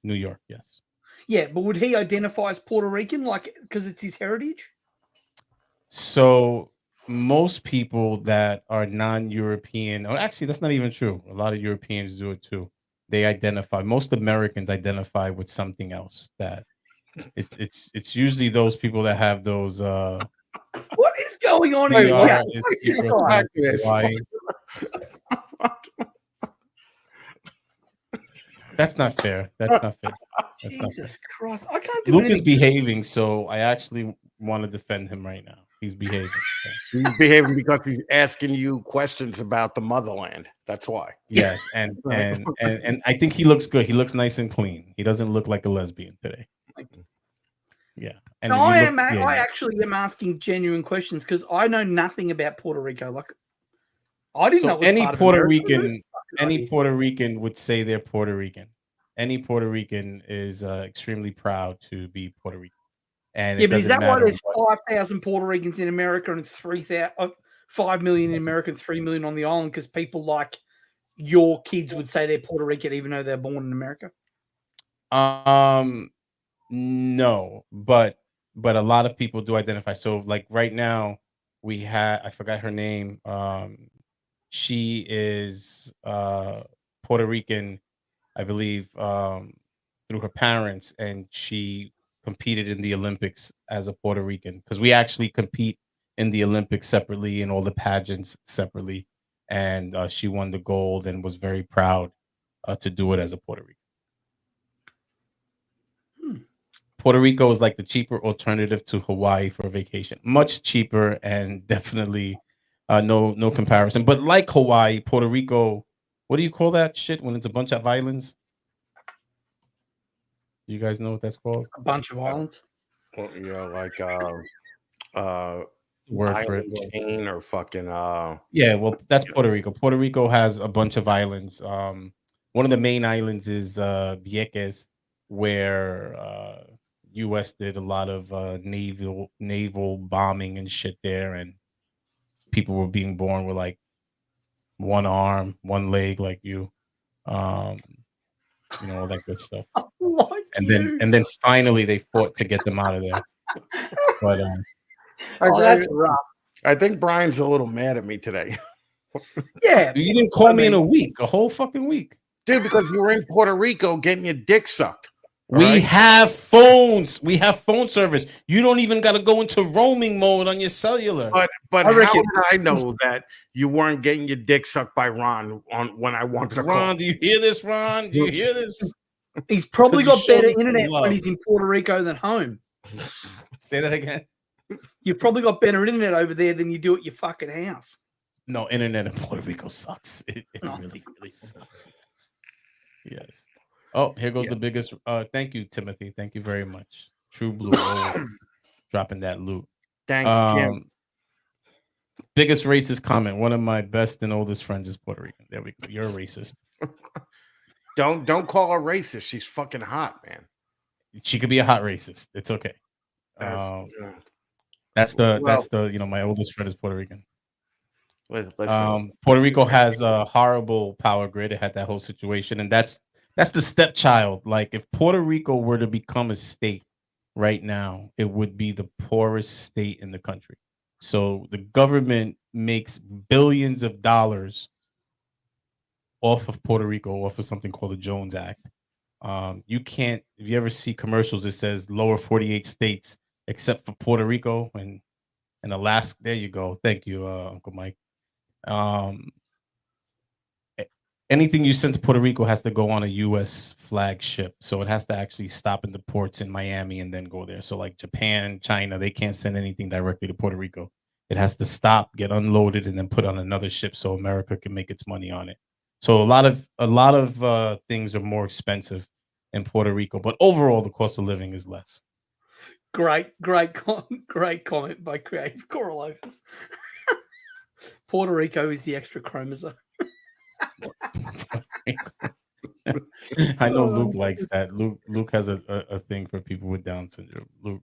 Speaker 3: New York, yes.
Speaker 2: Yeah, but would he identify as Puerto Rican, like because it's his heritage?
Speaker 3: So most people that are non-European, or actually that's not even true. A lot of Europeans do it too. They identify, most Americans identify with something else. That it's usually those people that have those
Speaker 2: What is going on in the
Speaker 3: PR
Speaker 2: chat?
Speaker 3: is
Speaker 2: What is
Speaker 3: equal
Speaker 2: going
Speaker 3: to
Speaker 2: on?
Speaker 3: Hawaii. That's not fair. That's not fair. That's not fair.
Speaker 2: Jesus Christ. I can't do
Speaker 3: Luke is
Speaker 2: anything.
Speaker 3: behaving, so I actually want to defend him right now. He's behaving. So.
Speaker 4: He's behaving because he's asking you questions about the motherland. That's why.
Speaker 3: Yes, and I think he looks good. He looks nice and clean. He doesn't look like a lesbian today. Yeah. And
Speaker 2: No, I actually am asking genuine questions because I know nothing about Puerto Rico. Like, I didn't know.
Speaker 3: Any Puerto Rican would say they're Puerto Rican. Any Puerto Rican is extremely proud to be Puerto Rican. And
Speaker 2: yeah, but is that why there's 5,000 Puerto Ricans in America and 5 million in America and 3 million on the island? Because people like your kids would say they're Puerto Rican even though they're born in America?
Speaker 3: No, but a lot of people do identify. So like right now, I forgot her name. She is Puerto Rican, I believe, through her parents, and she competed in the Olympics as a Puerto Rican because we actually compete in the Olympics separately and all the pageants separately. And she won the gold and was very proud to do it as a Puerto Rican. Puerto Rico is like the cheaper alternative to Hawaii for a vacation. Much cheaper and definitely no comparison. But like Hawaii, Puerto Rico, what do you call that shit when it's a bunch of islands? Do you guys know what that's called?
Speaker 2: A bunch of islands.
Speaker 4: Well, yeah, like
Speaker 3: Word for it.
Speaker 4: island chain or fucking
Speaker 3: Yeah, well, that's Puerto Rico. Puerto Rico has a bunch of islands. One of the main islands is Vieques, where U.S. did a lot of naval bombing and shit there, and people were being born with like one arm, one leg, like you, all that good stuff.
Speaker 2: Like
Speaker 3: And then finally they fought to get them out of there. But
Speaker 2: that's rough.
Speaker 4: I think Brian's a little mad at me today.
Speaker 2: Yeah.
Speaker 3: you didn't call me in a whole fucking week.
Speaker 4: Dude, because you were in Puerto Rico getting your dick sucked.
Speaker 3: We have phones. We have phone service. You don't even got to go into roaming mode on your cellular.
Speaker 4: But how did I know that you weren't getting your dick sucked by Ron when I wanted to call?
Speaker 3: Ron, do you hear this, Ron? Do you hear this?
Speaker 2: He's probably got better internet
Speaker 3: love.
Speaker 2: when he's in Puerto Rico than home.
Speaker 3: Say that again.
Speaker 2: You've probably got better internet over there than you do at your fucking house.
Speaker 3: No, internet in Puerto Rico sucks. It really, really sucks. Yes. Oh, here goes the biggest. Thank you, Timothy. Thank you very much. True Blue always dropping that loot.
Speaker 4: Thanks, Jim.
Speaker 3: Biggest racist comment. One of my best and oldest friends is Puerto Rican. There we go. You're a racist.
Speaker 4: Don't call her racist. She's fucking hot, man.
Speaker 3: She could be a hot racist. It's okay. That's the my oldest friend is Puerto Rican. Puerto Rico has a horrible power grid. It had that whole situation, and that's the stepchild. Like if Puerto Rico were to become a state right now, it would be the poorest state in the country. So the government makes billions of dollars off of Puerto Rico, off of something called the Jones Act. You can't, if you ever see commercials, it says lower 48 states except for Puerto Rico and Alaska. There you go. Thank you, Uncle Mike. Anything you send to Puerto Rico has to go on a U.S. flagship. So it has to actually stop in the ports in Miami and then go there. So like Japan, China, they can't send anything directly to Puerto Rico. It has to stop, get unloaded, and then put on another ship so America can make its money on it. So a lot of things are more expensive in Puerto Rico, but overall the cost of living is less.
Speaker 2: Great comment by Creative Correlopus. Puerto Rico is the extra chromosome.
Speaker 3: I know Luke likes that. Luke has a thing for people with Down syndrome. Luke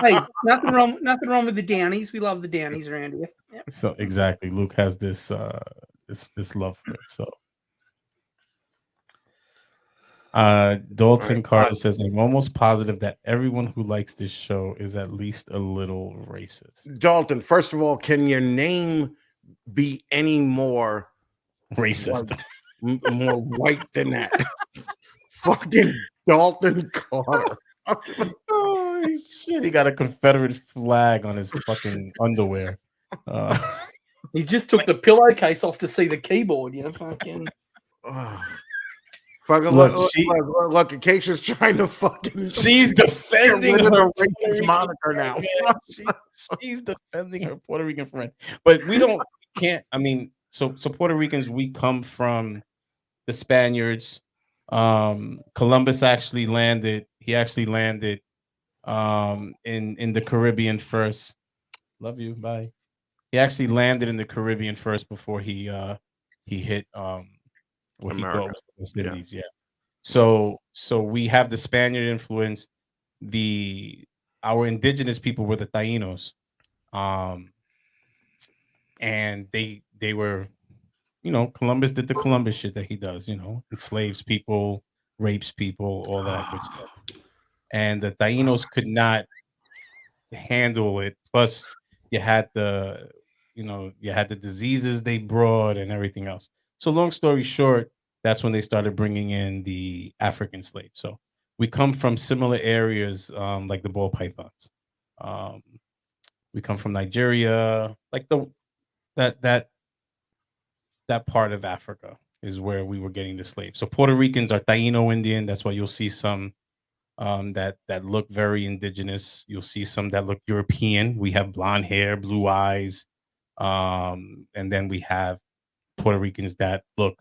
Speaker 2: hey, nothing wrong with the Downies. We love the Downies around here. Yep.
Speaker 3: So exactly, Luke has this this love for it. So Dalton Carter says, I'm almost positive that everyone who likes this show is at least a little racist.
Speaker 4: Dalton, first of all, can your name be any more
Speaker 3: racist,
Speaker 4: more white than that? Fucking Dalton Carter.
Speaker 3: Oh shit, he got a Confederate flag on his fucking underwear.
Speaker 2: He just took the pillowcase off to see the keyboard, fucking.
Speaker 4: Fucking look, Acacia's trying to fucking.
Speaker 3: She's defending her
Speaker 4: racist moniker now.
Speaker 3: She's defending her Puerto Rican friend, but can't. I mean, so Puerto Ricans, we come from the Spaniards. Columbus actually landed. He actually landed in the Caribbean first. Love you. Bye. He actually landed in the Caribbean first before he hit what he thought was the West Indies. Yeah. So we have the Spaniard influence. Our indigenous people were the Taínos, and they were, Columbus did the Columbus shit that he does. Enslaves people, rapes people, all that good stuff. And the Tainos could not handle it. Plus, you had the diseases they brought and everything else. So, long story short, that's when they started bringing in the African slaves. So, we come from similar areas, like the ball pythons. Um, we come from Nigeria, like that that part of Africa is where we were getting the slaves. So Puerto Ricans are Taino Indian. That's why you'll see some that look very indigenous. You'll see some that look European. We have blonde hair, blue eyes, and then we have Puerto Ricans that look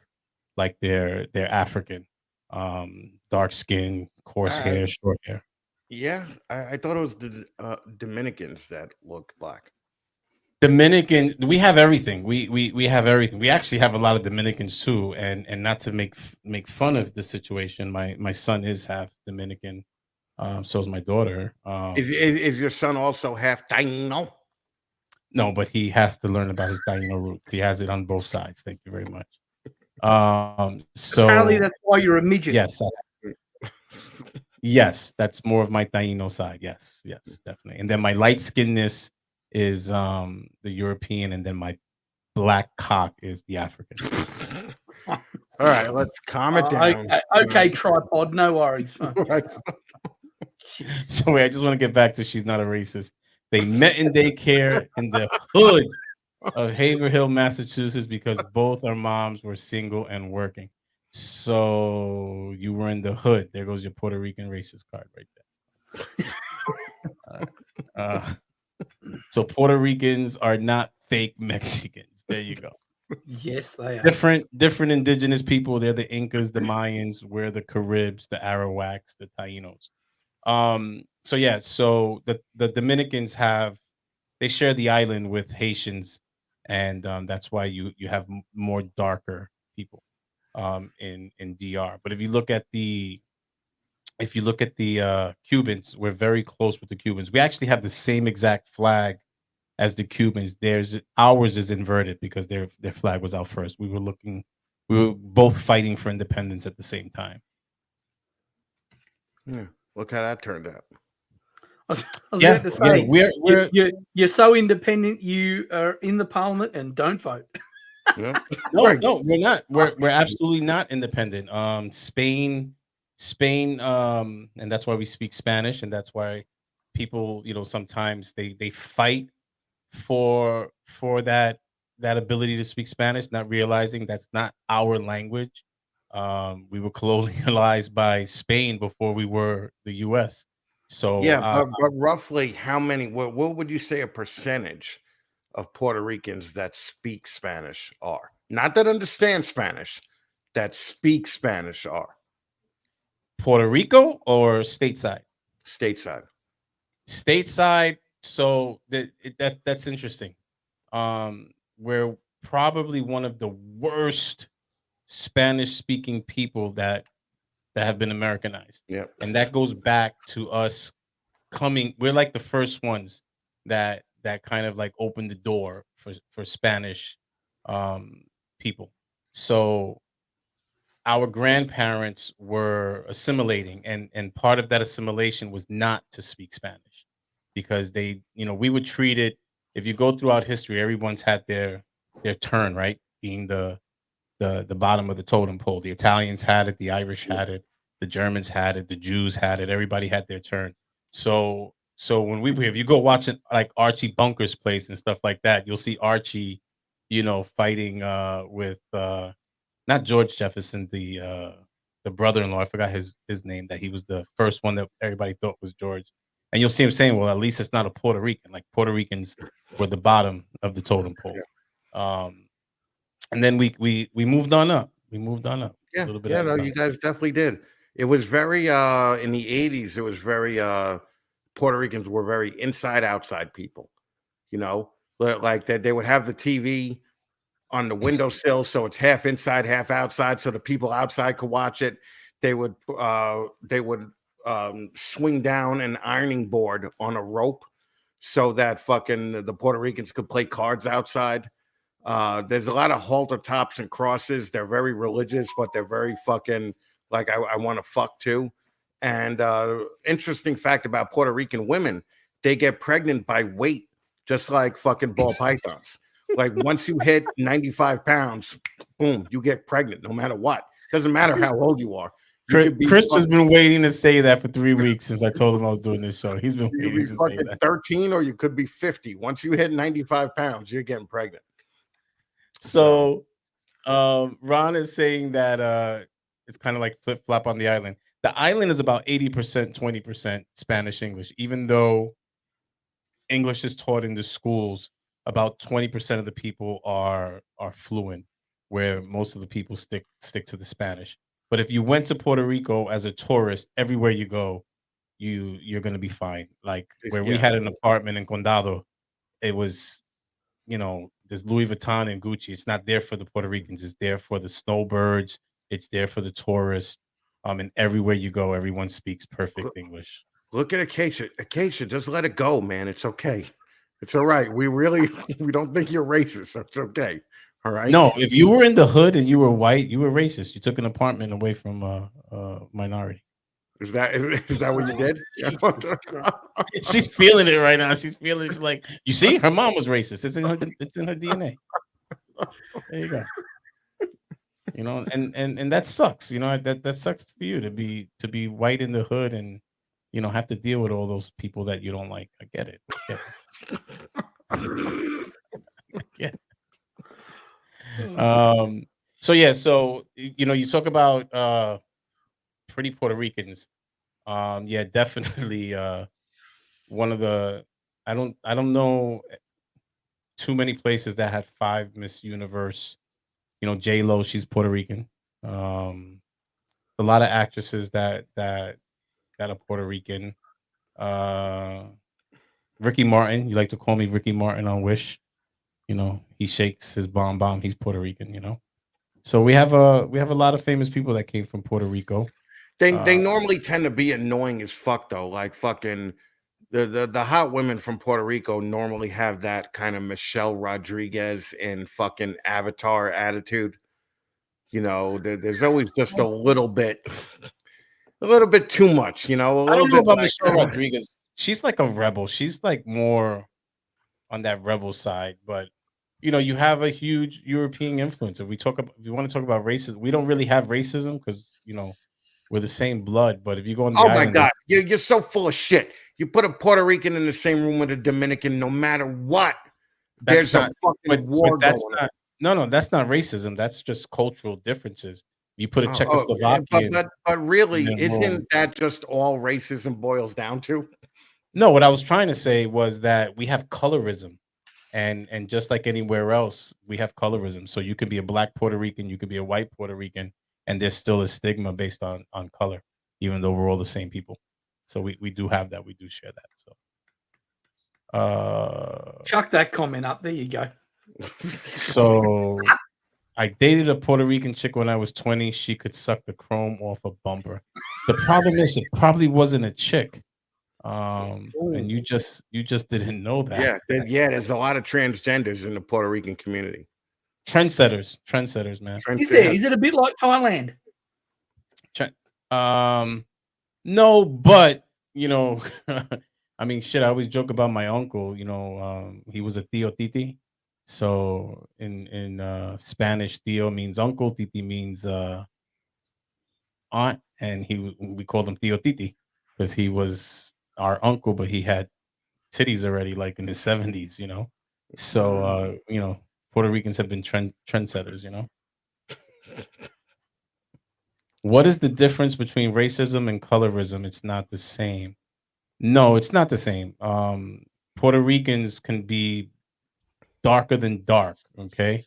Speaker 3: like they're African, dark skin, coarse
Speaker 4: I,
Speaker 3: hair, short hair.
Speaker 4: yeah, I thought it was the Dominicans that looked black.
Speaker 3: Dominican, we have everything. We have everything. We actually have a lot of Dominicans too, and not to make fun of the situation. My son is half Dominican, so is my daughter.
Speaker 4: Is your son also half Taino?
Speaker 3: No, but he has to learn about his Taino root. He has it on both sides. Thank you very much.
Speaker 2: Apparently,
Speaker 3: So
Speaker 2: that's why you're a midget.
Speaker 3: yes, yes, that's more of my Taino side. Yes, yes, definitely. And then my light skinness is the European, and then my black cock is the African.
Speaker 4: All right, let's calm it down.
Speaker 2: Okay, tripod, no worries.
Speaker 4: Right.
Speaker 3: So wait, I just want to get back to she's not a racist. They met in daycare in the hood of Haverhill, Massachusetts, because both our moms were single and working. So you were in the hood. There goes your Puerto Rican racist card right there. So Puerto Ricans are not fake Mexicans. There you go.
Speaker 2: Yes, they are.
Speaker 3: Different indigenous people. They're the Incas, the Mayans, we're the Caribs, the Arawaks, the Tainos. So yeah, so the Dominicans they share the island with Haitians, and that's why you have more darker people in DR. But if you look at the Cubans, we're very close with the Cubans. We actually have the same exact flag as the Cubans. Ours is inverted because their flag was out first. We were both fighting for independence at the same time.
Speaker 4: Yeah, look how that turned out.
Speaker 2: I was about to say,
Speaker 3: we're
Speaker 2: you're so independent. You are in the parliament and don't vote.
Speaker 4: Yeah.
Speaker 3: no, we're not. We're absolutely not independent. Spain, and that's why we speak Spanish, and that's why people, sometimes they fight for that ability to speak Spanish, not realizing that's not our language. We were colonialized by Spain before we were the U.S. So
Speaker 4: Yeah, but roughly how many? What would you say a percentage of Puerto Ricans that speak Spanish are? Not that understand Spanish, that speak Spanish are
Speaker 3: Puerto Rico or stateside?
Speaker 4: stateside.
Speaker 3: Stateside. So that's interesting. We're probably one of the worst Spanish speaking people that have been Americanized.
Speaker 4: Yeah.
Speaker 3: And that goes back to us we're like the first ones that kind of like opened the door for Spanish people. So our grandparents were assimilating, and part of that assimilation was not to speak Spanish, because we would treat it, if you go throughout history, everyone's had their turn, right? Being the bottom of the totem pole. The Italians had it, the Irish had it, the Germans had it, the Jews had it. Everybody had their turn. So if you go watch it, like Archie Bunker's place and stuff like that, you'll see Archie, fighting with not George Jefferson, the brother-in-law. I forgot his name. That he was the first one that everybody thought was George. And you'll see him saying, "Well, at least it's not a Puerto Rican. Like Puerto Ricans were the bottom of the totem pole." And then we moved on up. We moved on up.
Speaker 4: Yeah,
Speaker 3: a little bit.
Speaker 4: no, you guys definitely did. It was very in the 80s, it was very Puerto Ricans were very inside outside people, like that they would have the TV on the windowsill, so it's half inside, half outside, so the people outside could watch it. They would swing down an ironing board on a rope so that fucking the Puerto Ricans could play cards outside. There's a lot of halter tops and crosses. They're very religious, but they're very fucking like I want to fuck too. And interesting fact about Puerto Rican women, they get pregnant by weight, just like fucking ball pythons. Like once you hit 95 pounds, boom, you get pregnant no matter what. Doesn't matter how old you are. You could be
Speaker 3: Chris has
Speaker 4: fucking,
Speaker 3: been waiting to say that for 3 weeks since I told him I was doing this show. He's been
Speaker 4: you could
Speaker 3: waiting
Speaker 4: be
Speaker 3: to say
Speaker 4: fucking
Speaker 3: that.
Speaker 4: 13 or you could be 50. Once you hit 95 pounds, you're getting pregnant.
Speaker 3: So Ron is saying that it's kind of like flip flop on the island. The island is about 80%, 20% Spanish English, even though English is taught in the schools. About 20% of the people are fluent, where most of the people stick to the Spanish. But if you went to Puerto Rico as a tourist, everywhere you go, you're gonna be fine. Like where we
Speaker 4: Yeah.
Speaker 3: had an apartment in Condado, it was, there's Louis Vuitton and Gucci. It's not there for the Puerto Ricans. It's there for the snowbirds. It's there for the tourists. And everywhere you go, everyone speaks perfect English.
Speaker 4: Look at Acacia. Acacia, just let it go, man. It's okay. It's all right. We don't think you're racist. So it's okay. All right.
Speaker 3: No, if you were in the hood and you were white, you were racist. You took an apartment away from a minority.
Speaker 4: Is that what you did?
Speaker 3: She's feeling it right now. She's like, you see, her mom was racist. It's in her DNA. There you go. And that sucks. That sucks for you to be white in the hood and have to deal with all those people that you don't like. I get it. Yeah. So you talk about pretty Puerto Ricans. Yeah, definitely one of the I don't know too many places that had 5 Miss Universe. J Lo, she's Puerto Rican. A lot of actresses that are Puerto Rican. Ricky Martin, you like to call me Ricky Martin on Wish. He shakes his bomb. He's Puerto Rican. So we have a lot of famous people that came from Puerto Rico.
Speaker 4: They normally tend to be annoying as fuck though. Like fucking the hot women from Puerto Rico normally have that kind of Michelle Rodriguez and fucking Avatar attitude. There's always just a little bit too much. A
Speaker 3: I
Speaker 4: little
Speaker 3: don't know
Speaker 4: bit
Speaker 3: about
Speaker 4: like,
Speaker 3: Michelle Rodriguez. She's like a rebel. She's like more on that rebel side, but you have a huge European influence. If you want to talk about racism, we don't really have racism because we're the same blood. But if you go on the
Speaker 4: oh
Speaker 3: island,
Speaker 4: my god, you're so full of shit. You put a Puerto Rican in the same room with a Dominican, no matter what, there's a fucking war
Speaker 3: that's
Speaker 4: going
Speaker 3: not. No, that's not racism. That's just cultural differences. You put a
Speaker 4: on.
Speaker 3: Czechoslovakian,
Speaker 4: But really,
Speaker 3: and then
Speaker 4: isn't that just all racism boils down to?
Speaker 3: No, what I was trying to say was that we have colorism, and just like anywhere else, we have colorism. So you could be a black Puerto Rican, you could be a white Puerto Rican, and there's still a stigma based on color, even though we're all the same people. So we do have that. We do share that. So
Speaker 2: Chuck that comment up. There you go.
Speaker 3: so I dated a Puerto Rican chick when I was 20. She could suck the chrome off a bumper. The problem is it probably wasn't a chick. And you just didn't know that.
Speaker 4: Yeah, there's a lot of transgenders in the Puerto Rican community.
Speaker 3: Trendsetters, man.
Speaker 2: Is it a bit like Thailand?
Speaker 3: No, but I mean, shit. I always joke about my uncle. He was a tío titi. So in Spanish, tío means uncle, titi means aunt, and we called him tío titi because he was our uncle, but he had titties already, like in his 70s. So Puerto Ricans have been trendsetters. What is the difference between racism and colorism? It's not the same. No, it's not the same. Puerto Ricans can be darker than dark, okay?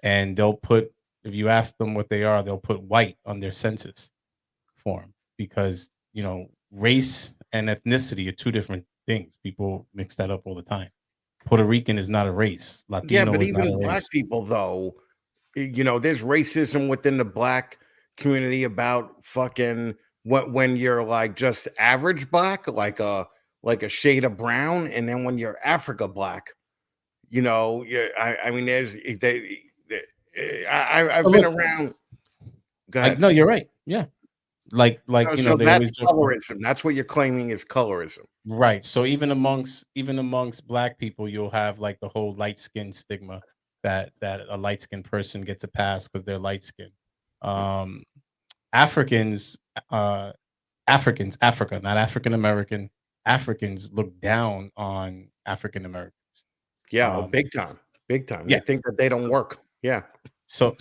Speaker 3: And if you ask them what they are, they'll put white on their census form because, race and ethnicity are two different things. People mix that up all the time. Puerto Rican is not a race. Latino
Speaker 4: but
Speaker 3: is not
Speaker 4: even
Speaker 3: a
Speaker 4: black
Speaker 3: race.
Speaker 4: people, though, there's racism within the black community about fucking when you're like just average black, like a shade of brown, and then when you're Africa black, You know, yeah, I mean, I've
Speaker 3: So
Speaker 4: been
Speaker 3: look,
Speaker 4: around. Go ahead.
Speaker 3: no, you're right. Yeah, like
Speaker 4: So,
Speaker 3: you know, they
Speaker 4: that's
Speaker 3: always joke about-
Speaker 4: colorism. That's what you're claiming is colorism.
Speaker 3: right. So even amongst black people, you'll have like the whole light skin stigma that a light skinned person gets a pass because they're light skinned. Um, Africans, Africa, not African American. Africans look down on African Americans.
Speaker 4: Yeah,
Speaker 3: Um,
Speaker 4: big time, big time.
Speaker 3: yeah.
Speaker 4: They think that they don't work. Yeah,
Speaker 3: So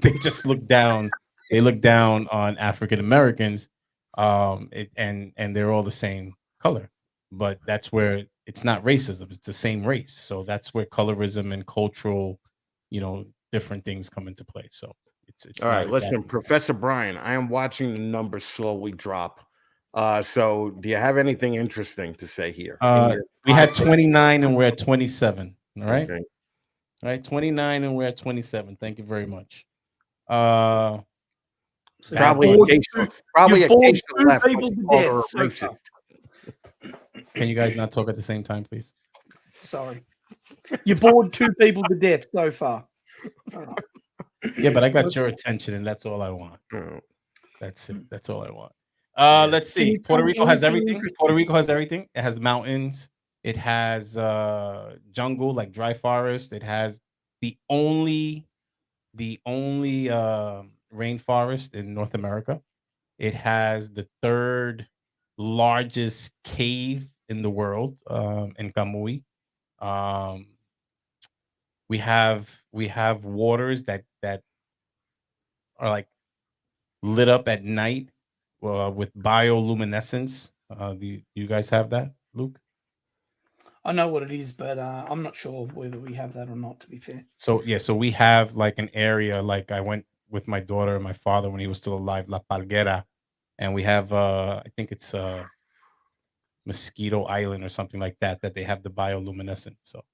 Speaker 3: they just look down. They look down on African Americans, and they're all the same color. But that's where it's not racism; it's the same race. So that's where colorism and cultural, different things come into play. So it's
Speaker 4: all
Speaker 3: not
Speaker 4: right. Listen,
Speaker 3: exactly.
Speaker 4: Professor Brian, I am watching the numbers slowly drop. So do you have anything interesting to say here?
Speaker 3: We had 29 and we're at 27. All right.
Speaker 4: Okay.
Speaker 3: All right, 29 and we're at 27. Thank you very much.
Speaker 2: So
Speaker 4: Probably
Speaker 2: you bored
Speaker 4: Acacia,
Speaker 2: two-
Speaker 4: probably
Speaker 2: you bored
Speaker 4: Acacia
Speaker 2: two
Speaker 4: left.
Speaker 2: people
Speaker 4: when
Speaker 2: to
Speaker 4: he called
Speaker 2: death
Speaker 4: her a
Speaker 2: so
Speaker 4: racist.
Speaker 2: far.
Speaker 3: Can you guys not talk at the same time, please?
Speaker 2: Sorry. You bored two people to death so far. All right.
Speaker 3: Yeah, but I got your attention, and that's all I want.
Speaker 4: Oh,
Speaker 3: That's it. That's all I want.
Speaker 4: Yeah.
Speaker 3: Let's
Speaker 2: Can
Speaker 3: see.
Speaker 2: you
Speaker 3: Puerto
Speaker 2: tell me
Speaker 3: Rico has
Speaker 2: anything
Speaker 3: everything.
Speaker 2: interesting?
Speaker 3: Puerto Rico has everything. It has mountains. It has jungle, like dry forest. It has the only rainforest in North America. It has the third largest cave in the world, in Camui. Um, we have waters that are like lit up at night with bioluminescence. Do you guys have that, Luke?
Speaker 2: I know what it is, but I'm not sure whether we have that or not, to be fair.
Speaker 3: So yeah, so we have like an area, like I went with my daughter and my father when he was still alive, La Palguera, and we have I think it's Mosquito Island or something like that they have the bioluminescence. So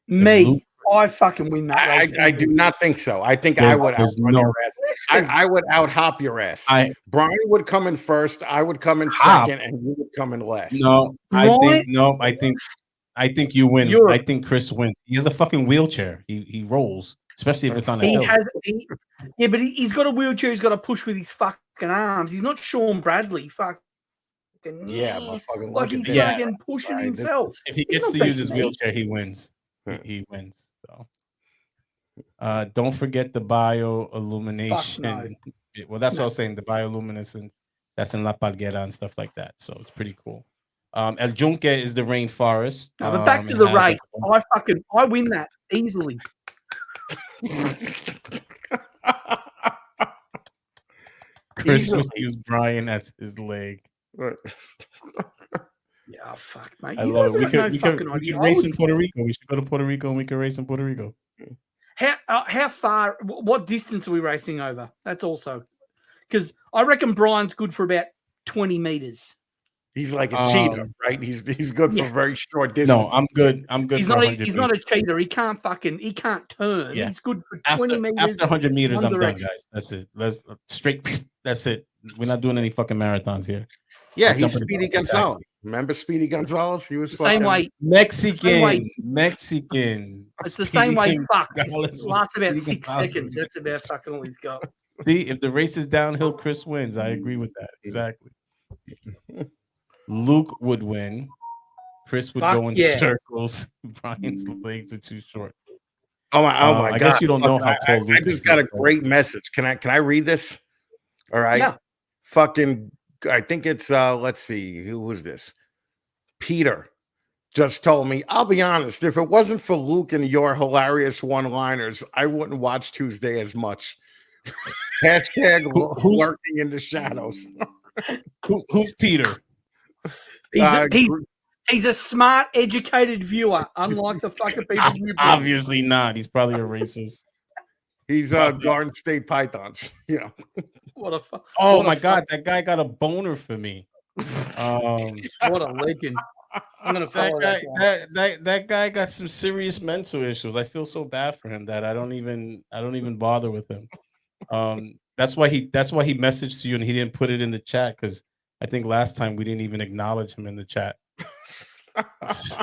Speaker 2: Me, I fucking win that race.
Speaker 4: I do not think so. I think I would
Speaker 3: there's
Speaker 4: outrun
Speaker 3: no-
Speaker 4: your ass.
Speaker 2: Listen,
Speaker 4: I would out hop your ass. Brian would come in first. I would come in
Speaker 3: Hop?
Speaker 4: second, and you would come in last.
Speaker 3: No, I think you win.
Speaker 2: You're-
Speaker 3: I think Chris wins. He has a fucking wheelchair. He rolls, especially if it's on a
Speaker 2: he
Speaker 3: hill.
Speaker 2: has, yeah, but he's got a wheelchair. He's got to push with his fucking arms. He's not Sean Bradley. Fucking
Speaker 4: Yeah, but fucking
Speaker 2: like
Speaker 4: look at
Speaker 2: he's
Speaker 4: this.
Speaker 3: Yeah.
Speaker 2: fucking pushing
Speaker 4: Right, this-
Speaker 2: himself.
Speaker 3: If he
Speaker 2: He's
Speaker 3: gets
Speaker 2: not
Speaker 3: to use his
Speaker 2: beating me.
Speaker 3: wheelchair, he wins.
Speaker 4: Hmm.
Speaker 3: He wins. So, don't forget the biolumination.
Speaker 2: no.
Speaker 3: Well, that's what I
Speaker 2: No.
Speaker 3: was saying. The bioluminescence that's in La Palguera and stuff like that. So it's pretty cool. El Yunque is the rainforest.
Speaker 2: No, but back to
Speaker 3: it
Speaker 2: the
Speaker 3: has
Speaker 2: race. I win that easily.
Speaker 3: Chris
Speaker 4: Easily.
Speaker 3: would use Brian as his leg.
Speaker 2: Yeah, fuck, mate.
Speaker 3: I
Speaker 2: You
Speaker 3: love
Speaker 2: guys
Speaker 3: it. We
Speaker 2: have
Speaker 3: could
Speaker 2: no
Speaker 3: we could
Speaker 2: fucking
Speaker 3: we
Speaker 2: idea.
Speaker 3: could
Speaker 2: I
Speaker 3: race
Speaker 2: would-
Speaker 3: in Puerto Rico. We should go to Puerto Rico and we could race in Puerto Rico.
Speaker 2: How far? What distance are we racing over? That's also because I reckon Brian's good for about 20 meters.
Speaker 4: He's like a cheater, right? He's good
Speaker 2: Yeah.
Speaker 4: for very short distance.
Speaker 3: No, I'm good. I'm good
Speaker 2: He's
Speaker 3: for
Speaker 2: not.
Speaker 3: 100
Speaker 2: He's
Speaker 3: meters.
Speaker 2: not a cheater. He can't turn.
Speaker 3: Yeah.
Speaker 2: He's good for 20 meters.
Speaker 3: After 100 meters,
Speaker 2: one
Speaker 3: I'm done,
Speaker 2: direction.
Speaker 3: guys. That's it. Let's straight. That's it. We're not doing any fucking marathons here.
Speaker 4: Yeah,
Speaker 3: We're
Speaker 4: he's
Speaker 3: jumping
Speaker 4: Speedy
Speaker 3: exactly.
Speaker 4: Gonzalez. Remember Speedy Gonzalez? He was
Speaker 2: The same
Speaker 4: fucking-
Speaker 2: way.
Speaker 3: Mexican.
Speaker 2: It's the same way.
Speaker 3: Speedy
Speaker 2: Fuck.
Speaker 3: Gonzalez
Speaker 2: It lasts about
Speaker 3: was
Speaker 2: 6
Speaker 3: Gonzalez.
Speaker 2: seconds. That's about fucking all he's got.
Speaker 3: See, if the race is downhill, Chris wins. I agree with that. Exactly. Luke would win. Chris would
Speaker 2: Fuck
Speaker 3: go in
Speaker 2: yeah.
Speaker 3: circles. Brian's legs are too short.
Speaker 4: Oh my
Speaker 3: I
Speaker 4: God!
Speaker 3: guess you don't know
Speaker 4: Fuck,
Speaker 3: how tall
Speaker 4: I
Speaker 3: Luke is.
Speaker 4: just got a great message. Can I read this? All right.
Speaker 2: Yeah.
Speaker 4: Fucking. I think it's let's see. Who was this? Peter just told me. I'll be honest. If it wasn't for Luke and your hilarious one-liners, I wouldn't watch Tuesday as much. Hashtag
Speaker 3: Who's-
Speaker 4: lurking in the shadows.
Speaker 3: Who's Peter?
Speaker 2: He's a smart, educated viewer, unlike the fucking people you bring.
Speaker 3: Obviously not. He's probably a racist.
Speaker 4: He's Garden State Pythons. You know.
Speaker 2: What a fuck.
Speaker 3: Oh
Speaker 2: What a
Speaker 3: my
Speaker 2: fuck.
Speaker 3: god, that guy got a boner for me.
Speaker 2: What a legend. I'm gonna follow that guy.
Speaker 3: That guy got some serious mental issues. I feel so bad for him that I don't even bother with him. That's why he messaged you and he didn't put it in the chat because I think last time we didn't even acknowledge him in the chat. So,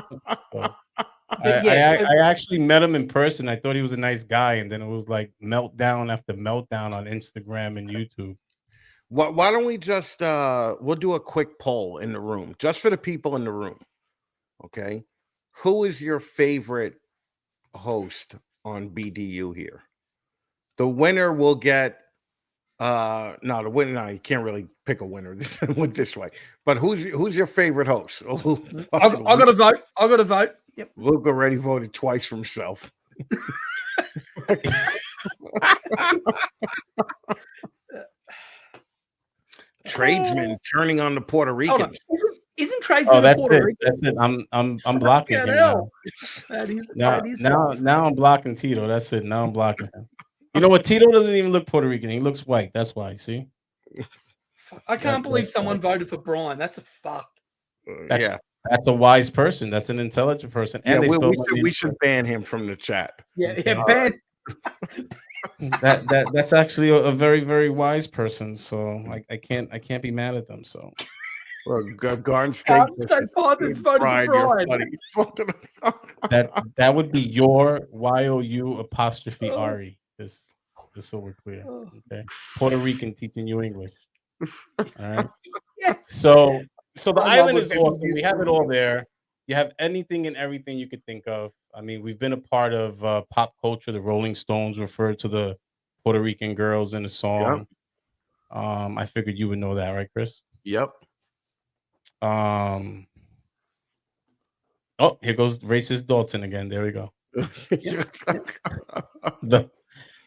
Speaker 3: I actually met him in person. I thought he was a nice guy, and then it was like meltdown after meltdown on Instagram and YouTube.
Speaker 4: Why don't we just we'll do a quick poll in the room, just for the people in the room. Okay. Who is your favorite host on BDU here? The winner will get no, the winner, no, you can't really pick a winner with this way. But who's your favorite host?
Speaker 2: I got to vote. I got to vote. Yep.
Speaker 4: Luke already voted twice for himself. Tradesman turning on the Puerto Ricans.
Speaker 2: Isn't tradesman
Speaker 3: that's
Speaker 2: Puerto
Speaker 3: it.
Speaker 2: Rican?
Speaker 3: That's it. I'm blocking him now. Now I'm blocking Tito. That's it. Now I'm blocking him. You know what? Tito doesn't even look Puerto Rican. He looks white. That's why. See?
Speaker 2: I can't believe someone voted for Brian. That's a fuck.
Speaker 3: That's a wise person. That's an intelligent person. And
Speaker 4: we should ban him from the chat.
Speaker 2: Ban.
Speaker 3: That's actually a very, very wise person. So I can't be mad at them. So
Speaker 4: Garden State.
Speaker 3: That would be your YOU Ari. Just so we're clear. Okay. Puerto Rican teaching you English. All right.
Speaker 2: Yes.
Speaker 3: So the island is awesome. We have it all there. You have anything and everything you could think of. I mean, we've been a part of pop culture. The Rolling Stones referred to the Puerto Rican girls in a song. Yep. I figured you would know that, right, Chris?
Speaker 4: Yep.
Speaker 3: Oh, here goes racist Dalton again. There we go.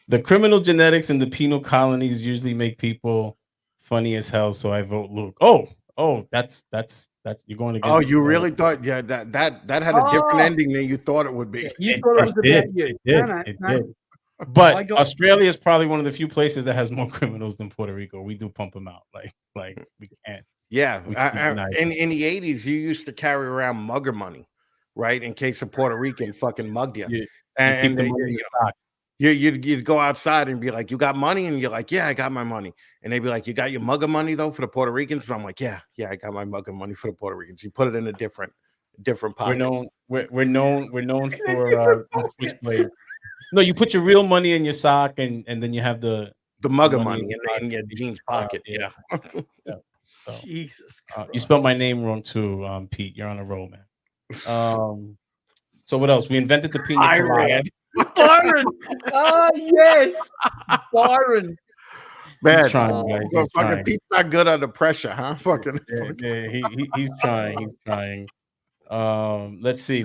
Speaker 3: The criminal genetics in the penal colonies usually make people funny as hell. So I vote Luke. Oh, that's you're going against.
Speaker 4: Oh, you really thought? Yeah, that had a different ending than you thought it would be.
Speaker 2: You thought it was about you.
Speaker 3: It did. But Australia is probably one of the few places that has more criminals than Puerto Rico. We do pump them out. Like we can't.
Speaker 4: Yeah, in the 80s, you used to carry around mugger money, right? In case a Puerto Rican fucking mugged you. And you'd go outside and be like, "You got money?" And you're like, "Yeah, I got my money." And they'd be like, "You got your mugger money though for the Puerto Ricans?" And I'm like, "Yeah, I got my mugger money for the Puerto Ricans." You put it in a different pocket.
Speaker 3: We're known for switchblades. No, you put your real money in your sock, and then you have the
Speaker 4: mugger money in your jeans pocket. Yeah.
Speaker 3: So
Speaker 2: Jesus Christ.
Speaker 3: You spelled my name wrong too, Pete. You're on a roll, man. So what else? We invented the pina colada.
Speaker 2: Byron. Oh yes, Byron.
Speaker 4: Man,
Speaker 3: he's trying, guys. He's trying.
Speaker 4: Pete's not good under pressure, huh? Fucking.
Speaker 3: Yeah, he's trying. He's trying. Let's see.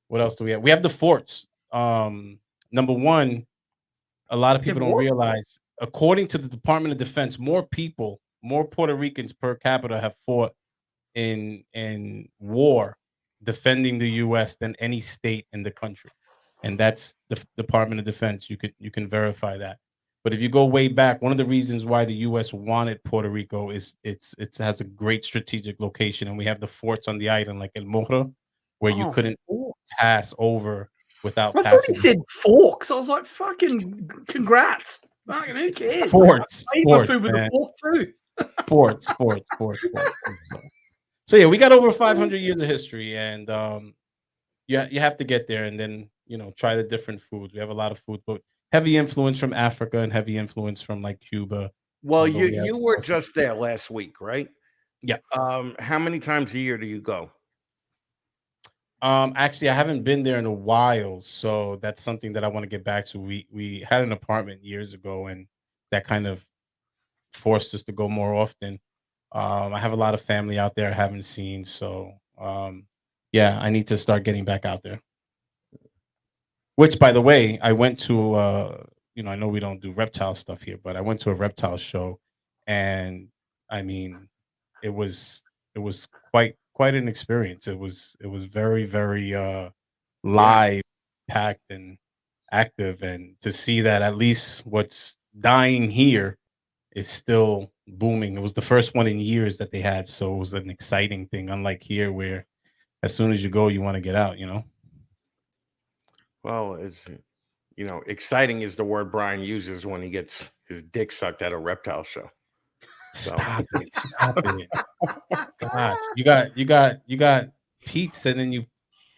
Speaker 3: What else do we have? We have the forts. Number one, a lot of people don't realize, according to the Department of Defense, more Puerto Ricans per capita have fought in war defending the U.S. than any state in the country, and that's the Department of Defense. You can verify that. But if you go way back, one of the reasons why the U.S. wanted Puerto Rico is it has a great strategic location, and we have the forts on the island, like El Morro, where you couldn't pass over without passing.
Speaker 2: I thought he said forks. I was like, fucking congrats. Fucking who cares?
Speaker 3: Forts,
Speaker 2: with a fork too.
Speaker 3: Forts. So yeah, we got over 500 years of history, and you have to get there and then try the different foods. We have a lot of food, but heavy influence from Africa and heavy influence from like Cuba.
Speaker 4: Well, you were just there last week, right?
Speaker 3: Yeah.
Speaker 4: How many times a year do you go?
Speaker 3: Actually, I haven't been there in a while, so that's something that I want to get back to. We had an apartment years ago, and that kind of forced us to go more often. I have a lot of family out there I haven't seen, so yeah, I need to start getting back out there. Which, by the way, I went to I know we don't do reptile stuff here, but I went to a reptile show, and I mean, it was quite an experience. It was very, very live, packed, and active, and to see that at least what's dying here is still booming. It was the first one in years that they had, so it was an exciting thing, unlike here where as soon as you go you want to get out.
Speaker 4: Well, it's exciting is the word Brian uses when he gets his dick sucked at a reptile show.
Speaker 3: Stop it. Gosh, you got Pete sending you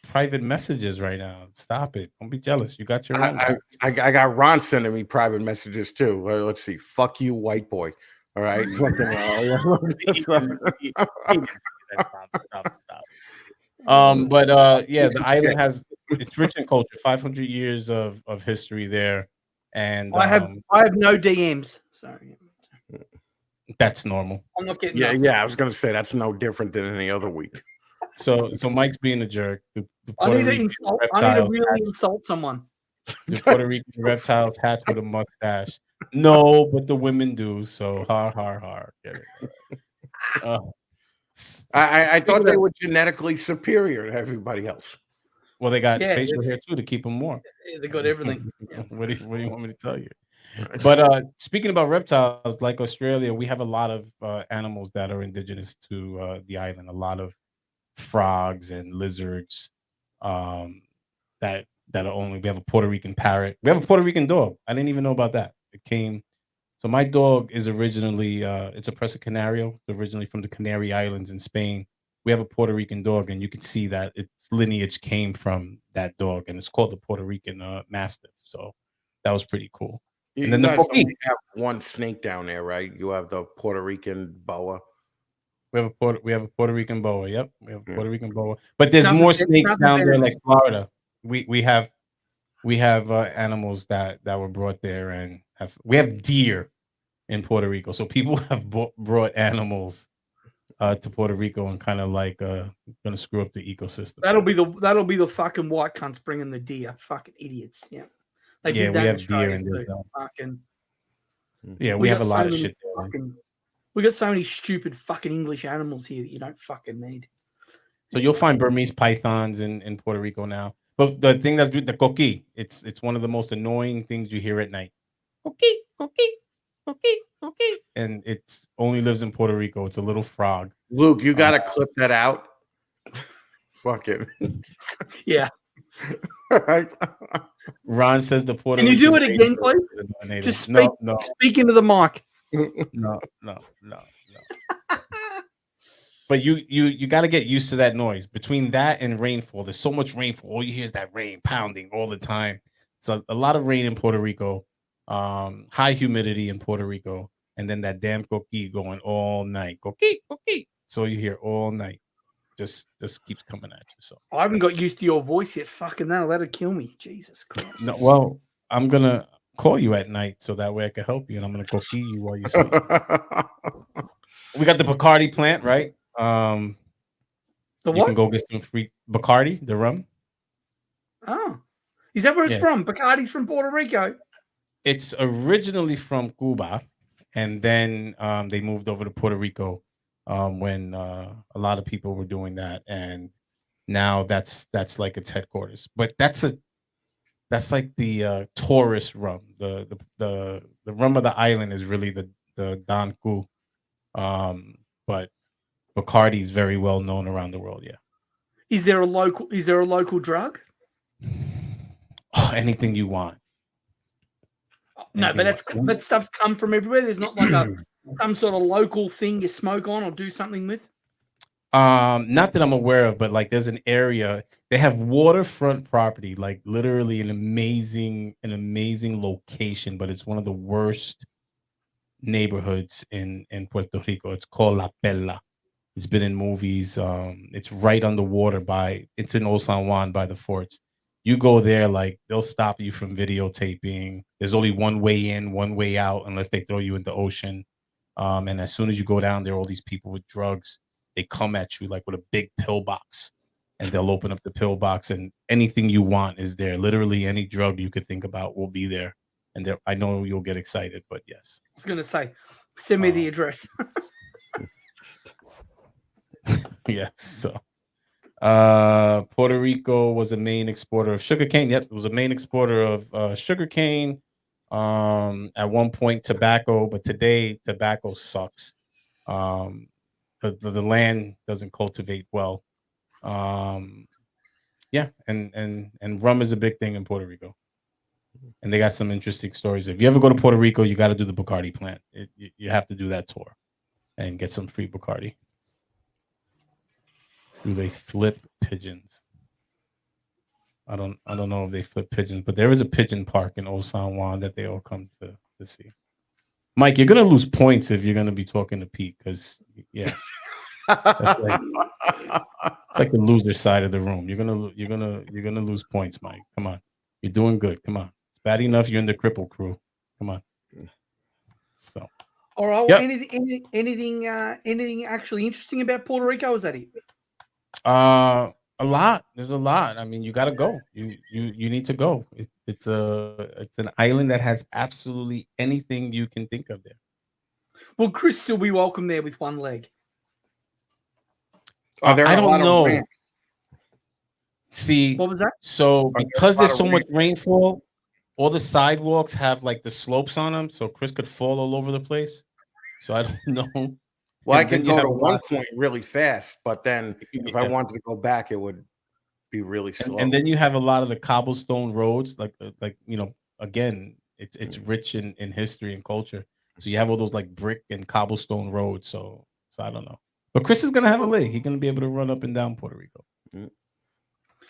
Speaker 3: private messages right now. Stop it. Don't be jealous. You got your own.
Speaker 4: I got Ron sending me private messages too. Well, let's see. Fuck you, white boy. All right.
Speaker 3: Stop. But yeah, the island has it's rich in culture. 500 years of history there, and
Speaker 2: I have no DMs. Sorry,
Speaker 3: that's normal.
Speaker 2: I'm not getting.
Speaker 4: Yeah. I was gonna say that's no different than any other week.
Speaker 3: So Mike's being a jerk.
Speaker 2: I need to insult. I need to really insult someone.
Speaker 3: The Puerto Rican reptiles hatch with a mustache. No, but the women do. So har. Get it?
Speaker 4: I thought they were genetically superior to everybody else.
Speaker 3: Well, they got facial hair too to keep them warm.
Speaker 2: Yeah, they got everything. Yeah.
Speaker 3: What do you want me to tell you? But speaking about reptiles, like Australia, we have a lot of animals that are indigenous to the island. A lot of frogs and lizards that are only. We have a Puerto Rican parrot. We have a Puerto Rican dog. I didn't even know about that. It came. So my dog is originally it's a Presa Canario, originally from the Canary Islands in Spain. We have a Puerto Rican dog, and you can see that its lineage came from that dog, and it's called the Puerto Rican Mastiff. So that was pretty cool.
Speaker 4: And
Speaker 3: then
Speaker 4: you only have one snake down there, right? You have the Puerto Rican boa.
Speaker 3: We have a Puerto Rican boa. Yep, we have a Puerto Rican boa. But there's more snakes down there, like Florida. We have animals that were brought there, and we have deer in Puerto Rico. So people have brought animals to Puerto Rico and kind of like gonna screw up the ecosystem.
Speaker 2: That'll be the fucking white cunts bringing the deer. Fucking idiots. Yeah.
Speaker 3: We have deer in there. Yeah, we have a lot of shit there.
Speaker 2: We got so many stupid fucking English animals here that you don't fucking need.
Speaker 3: So you'll find Burmese pythons in Puerto Rico now. But the thing that's the coqui, it's one of the most annoying things you hear at night. Coqui. And it's only lives in Puerto Rico. It's a little frog.
Speaker 4: Luke, you got to clip that out. Fuck it.
Speaker 2: Yeah.
Speaker 3: Ron says the Puerto
Speaker 2: Rican. Can you do it again, please? Just speak into the mic.
Speaker 3: No. But you got to get used to that noise. Between that and rainfall, there's so much rainfall. All you hear is that rain pounding all the time. So a lot of rain in Puerto Rico, high humidity in Puerto Rico, and then that damn coqui going all night. Coqui. So you hear all night. Just keeps coming at you. So
Speaker 2: I haven't got used to your voice yet. Fucking that'll kill me. Jesus Christ.
Speaker 3: No, well, I'm gonna call you at night so that way I can help you, and I'm gonna coqui you while you sleep. We got the Bacardi plant, right?
Speaker 2: The what?
Speaker 3: You can go get some free Bacardi, the rum.
Speaker 2: Oh, is that where it's from? Bacardi's from Puerto Rico.
Speaker 3: It's originally from Cuba, and then they moved over to Puerto Rico when a lot of people were doing that, and now that's like its headquarters. But that's like the tourist rum. The rum of the island is really the Don Cu, but Bacardi is very well known around the world. Yeah.
Speaker 2: Is there a local drug?
Speaker 3: Oh, anything you want.
Speaker 2: No, but that stuff's come from everywhere. There's not like some sort of local thing you smoke on or do something with.
Speaker 3: Not that I'm aware of, but like there's an area they have waterfront property, like literally an amazing location, but it's one of the worst neighborhoods in Puerto Rico. It's called La Perla. It's been in movies. It's right on the water it's in Old San Juan by the forts. You go there, like they'll stop you from videotaping. There's only one way in, one way out, unless they throw you in the ocean. And as soon as you go down there, all these people with drugs, they come at you like with a big pill box, and they'll open up the pill box, and anything you want is there. Literally any drug you could think about will be there. And I know you'll get excited, but yes.
Speaker 2: I was gonna say, send me the address.
Speaker 3: Yes. So Puerto Rico was a main exporter of sugarcane. Yep, it was a main exporter of sugarcane. At one point tobacco, but today tobacco sucks. The land doesn't cultivate well. Yeah, and rum is a big thing in Puerto Rico. And they got some interesting stories. If you ever go to Puerto Rico, you got to do the Bacardi plant. You have to do that tour and get some free Bacardi. Do they flip pigeons? I don't know if they flip pigeons, but there is a pigeon park in Old San Juan that they all come to see. Mike, you're gonna lose points if you're gonna be talking to Pete because that's like it's like the loser side of the room. You're gonna lose points, Mike. Come on, you're doing good. Come on, it's bad enough you're in the cripple crew. Come on. So,
Speaker 2: All right. Well,
Speaker 3: yep.
Speaker 2: anything actually interesting about Puerto Rico? Is that it?
Speaker 3: A lot. There's a lot. I mean, you got to go. You need to go. It's an island that has absolutely anything you can think of there.
Speaker 2: Will Chris still be welcome there with one leg?
Speaker 4: Are there
Speaker 3: I
Speaker 4: a
Speaker 3: don't
Speaker 4: lot of
Speaker 3: know.
Speaker 4: ramps?
Speaker 3: See,
Speaker 2: What was that?
Speaker 3: so
Speaker 4: there
Speaker 3: because
Speaker 4: a lot
Speaker 3: there's
Speaker 4: of
Speaker 3: so much rainfall, all the sidewalks have like the slopes on them, so Chris could fall all over the place. So I don't know.
Speaker 4: Well, I
Speaker 3: And
Speaker 4: could
Speaker 3: then you
Speaker 4: go
Speaker 3: have
Speaker 4: to
Speaker 3: a
Speaker 4: one
Speaker 3: lot.
Speaker 4: point really fast, but then if I
Speaker 3: Yeah.
Speaker 4: wanted to go back, it would be really slow.
Speaker 3: And then you have a lot of the cobblestone roads, like again, it's rich in history and culture. So you have all those like brick and cobblestone roads. So I don't know. But Chris is gonna have a leg. He's gonna be able to run up and down Puerto Rico.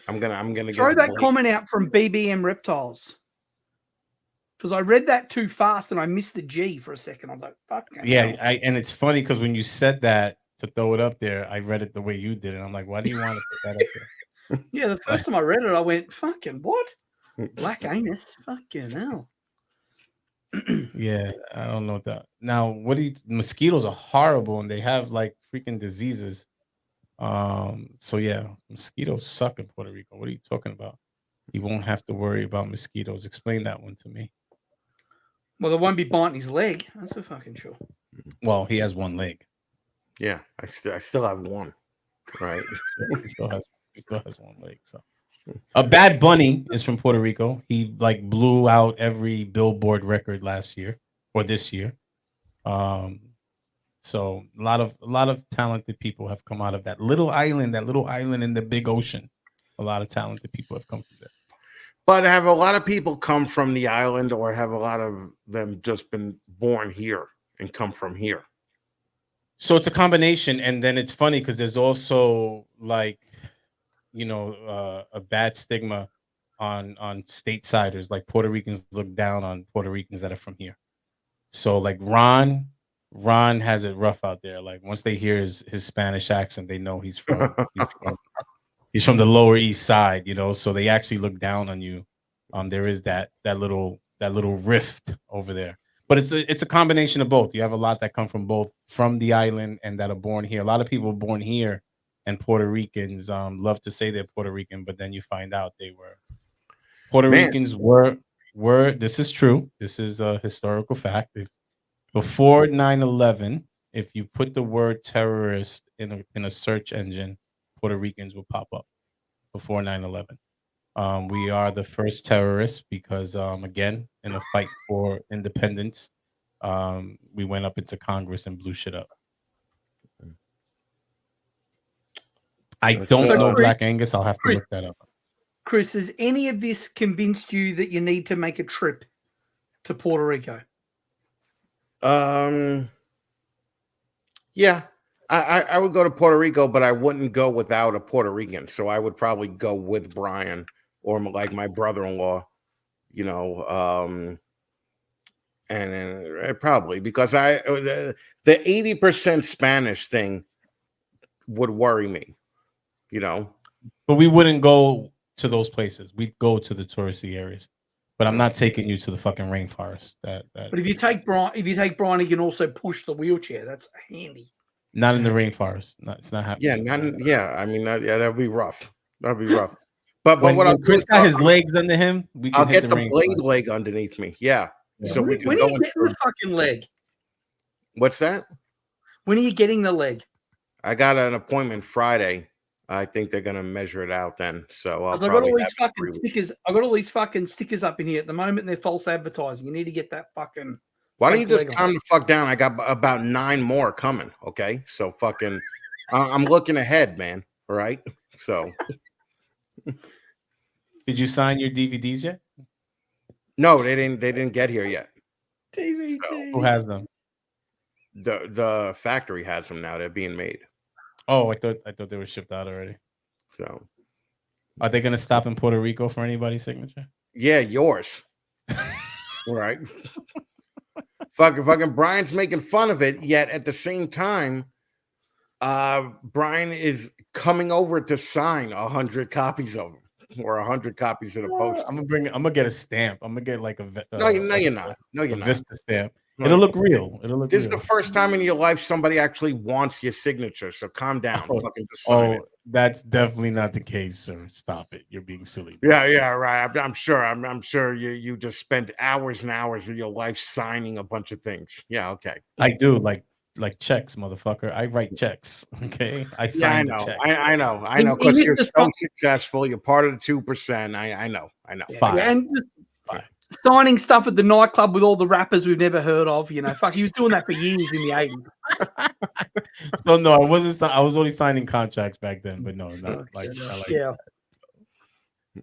Speaker 4: I'm gonna
Speaker 2: Throw
Speaker 4: get
Speaker 2: that
Speaker 4: Blake.
Speaker 2: comment out from BBM Reptiles. Because I read that too fast and I missed the G for a second. I was like, fuck.
Speaker 3: Yeah, and it's funny because when you said that to throw it up there, I read it the way you did, and I'm like, why do you want to put that up there?
Speaker 2: Yeah, the first time I read it, I went, fucking what? Black anus? Fucking hell.
Speaker 3: Yeah, I don't know that. Now, mosquitoes are horrible and they have like freaking diseases. So yeah, mosquitoes suck in Puerto Rico. What are you talking about? You won't have to worry about mosquitoes. Explain that one to me.
Speaker 2: Well, they won't be biting his leg. That's for fucking sure.
Speaker 3: Well, he has one leg.
Speaker 4: Yeah, I still have one. Right.
Speaker 3: He still has one leg. So a Bad Bunny is from Puerto Rico. He like blew out every Billboard record last year or this year. So a lot of talented people have come out of that little island in the big ocean. A lot of talented people have come from there.
Speaker 4: But have a lot of people come from the island, or have a lot of them just been born here and come from here?
Speaker 3: So it's a combination, and then it's funny because there's also like, a bad stigma on stateside. Like Puerto Ricans look down on Puerto Ricans that are from here. So like Ron has it rough out there. Like once they hear his Spanish accent, they know he's from the Lower East Side. So they actually look down on you. There is that little rift over there. But it's a combination of both. You have a lot that come from the island and that are born here. A lot of people are born here, and Puerto Ricans love to say they're Puerto Rican, but then you find out they were Puerto Ricans were. This is true. This is a historical fact. Before 9/11, if you put the word terrorist in a search engine, Puerto Ricans will pop up. Before 9/11. We are the first terrorists because, again, in a fight for independence, we went up into Congress and blew shit up. I don't know,
Speaker 2: Chris,
Speaker 3: Black Angus. I'll have to look that up.
Speaker 2: Chris, has any of this convinced you that you need to make a trip to Puerto Rico?
Speaker 4: Yeah. I would go to Puerto Rico, but I wouldn't go without a Puerto Rican. So I would probably go with Brian or like my brother-in-law, and probably because the 80% Spanish thing would worry me,
Speaker 3: But we wouldn't go to those places. We'd go to the touristy areas. But I'm not taking you to the fucking rainforest. But
Speaker 2: if you take Brian, he can also push the wheelchair. That's handy.
Speaker 3: Not in the rainforest. No, it's not happening.
Speaker 4: Yeah. I mean, that'd be rough. That'd be rough. But
Speaker 3: when
Speaker 4: what
Speaker 3: Chris got his legs under him,
Speaker 4: I'll get the blade leg underneath me. Yeah. So we can
Speaker 2: when
Speaker 4: go
Speaker 2: are you getting the fucking leg?
Speaker 4: What's that?
Speaker 2: When are you getting the leg?
Speaker 4: I got an appointment Friday. I think they're gonna measure it out then. So
Speaker 2: I got all these fucking stickers. I got all these fucking stickers up in here at the moment. They're false advertising. You need to get that fucking.
Speaker 4: Why don't you just calm the fuck down? I got about 9 more coming. Okay, so fucking, I'm looking ahead, man. All right. So,
Speaker 3: did you sign your DVDs yet?
Speaker 4: No, they didn't. They didn't get here yet.
Speaker 2: DVDs.
Speaker 3: So, who has them?
Speaker 4: The factory has them now. They're being made.
Speaker 3: Oh, I thought they were shipped out already.
Speaker 4: So
Speaker 3: Are they gonna stop in Puerto Rico for anybody's signature?
Speaker 4: yeah, yours. Right. Fucking Brian's making fun of it, yet at the same time, Brian is coming over to sign 100 copies of them or 100 copies of the poster.
Speaker 3: I'm gonna get a stamp. I'm gonna get like a
Speaker 4: No, you're not. No, you're
Speaker 3: a
Speaker 4: not.
Speaker 3: Vista stamp.
Speaker 4: No.
Speaker 3: It'll look real. It'll look
Speaker 4: This
Speaker 3: real.
Speaker 4: is the first time in your life somebody actually wants your signature. So calm down.
Speaker 3: Oh,
Speaker 4: Fucking just sign it.
Speaker 3: That's definitely not the case, sir. Stop it. You're being silly.
Speaker 4: Yeah, right. I'm sure. I'm sure you just spent hours and hours of your life signing a bunch of things. Yeah, okay.
Speaker 3: I do like checks, motherfucker. I write checks. Okay, I
Speaker 4: Yeah,
Speaker 3: sign the check.
Speaker 4: I know.
Speaker 2: He
Speaker 4: Because
Speaker 2: hit
Speaker 4: you're
Speaker 2: the
Speaker 4: so
Speaker 2: spot.
Speaker 4: successful. You're part of the 2%. I know.
Speaker 3: Fine.
Speaker 2: Yeah, and just
Speaker 3: Fine.
Speaker 2: signing stuff at the nightclub with all the rappers we've never heard of. You know, fuck, he was doing that for years in the 80s.
Speaker 3: So no, I wasn't. I was only signing contracts back then, but no, not like. I like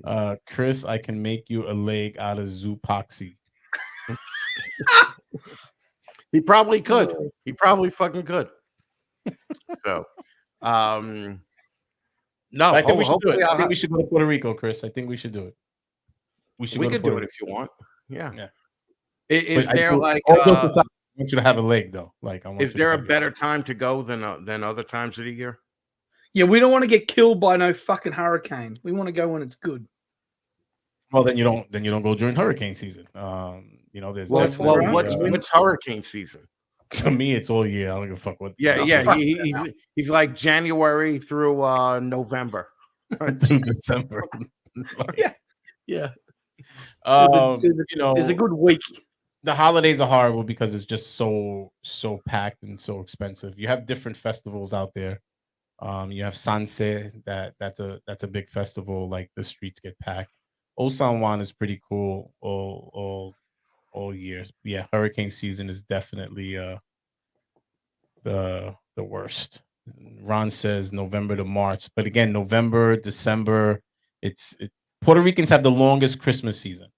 Speaker 2: Yeah.
Speaker 3: Chris, I can make you a leg out of Zoopoxy.
Speaker 4: He probably could. He probably fucking could. So, no,
Speaker 3: I think we should do it. I
Speaker 4: hopefully
Speaker 3: think we should go to Puerto Rico, Chris. I think we should do it. We should.
Speaker 4: we
Speaker 3: go to
Speaker 4: could do
Speaker 3: Puerto
Speaker 4: it if you want. Yeah.
Speaker 3: Yeah.
Speaker 4: Is
Speaker 3: But
Speaker 4: there like
Speaker 3: I want you to have a leg though. Like, I want
Speaker 4: is
Speaker 3: you to
Speaker 4: there a
Speaker 3: have your-
Speaker 4: better time to go than other times of the year?
Speaker 2: Yeah, we don't want to get killed by no fucking hurricane. We want to go when it's good.
Speaker 3: Well, then you don't go during hurricane season. You know, there's
Speaker 4: Well,
Speaker 3: definitely,
Speaker 4: what's hurricane season?
Speaker 3: to me it's all year. I don't give a fuck what.
Speaker 4: Yeah. He's like January through November.
Speaker 3: through December.
Speaker 2: Yeah.
Speaker 3: You know,
Speaker 2: It's a good week.
Speaker 3: the holidays are horrible because it's just so packed and so expensive. You have different festivals out there. You have Sanse, that's a big festival. Like the streets get packed. Old San Juan is pretty cool all year. Yeah, hurricane season is definitely the worst. Ron says November to March, but again, November, December, Puerto Ricans have the longest Christmas season.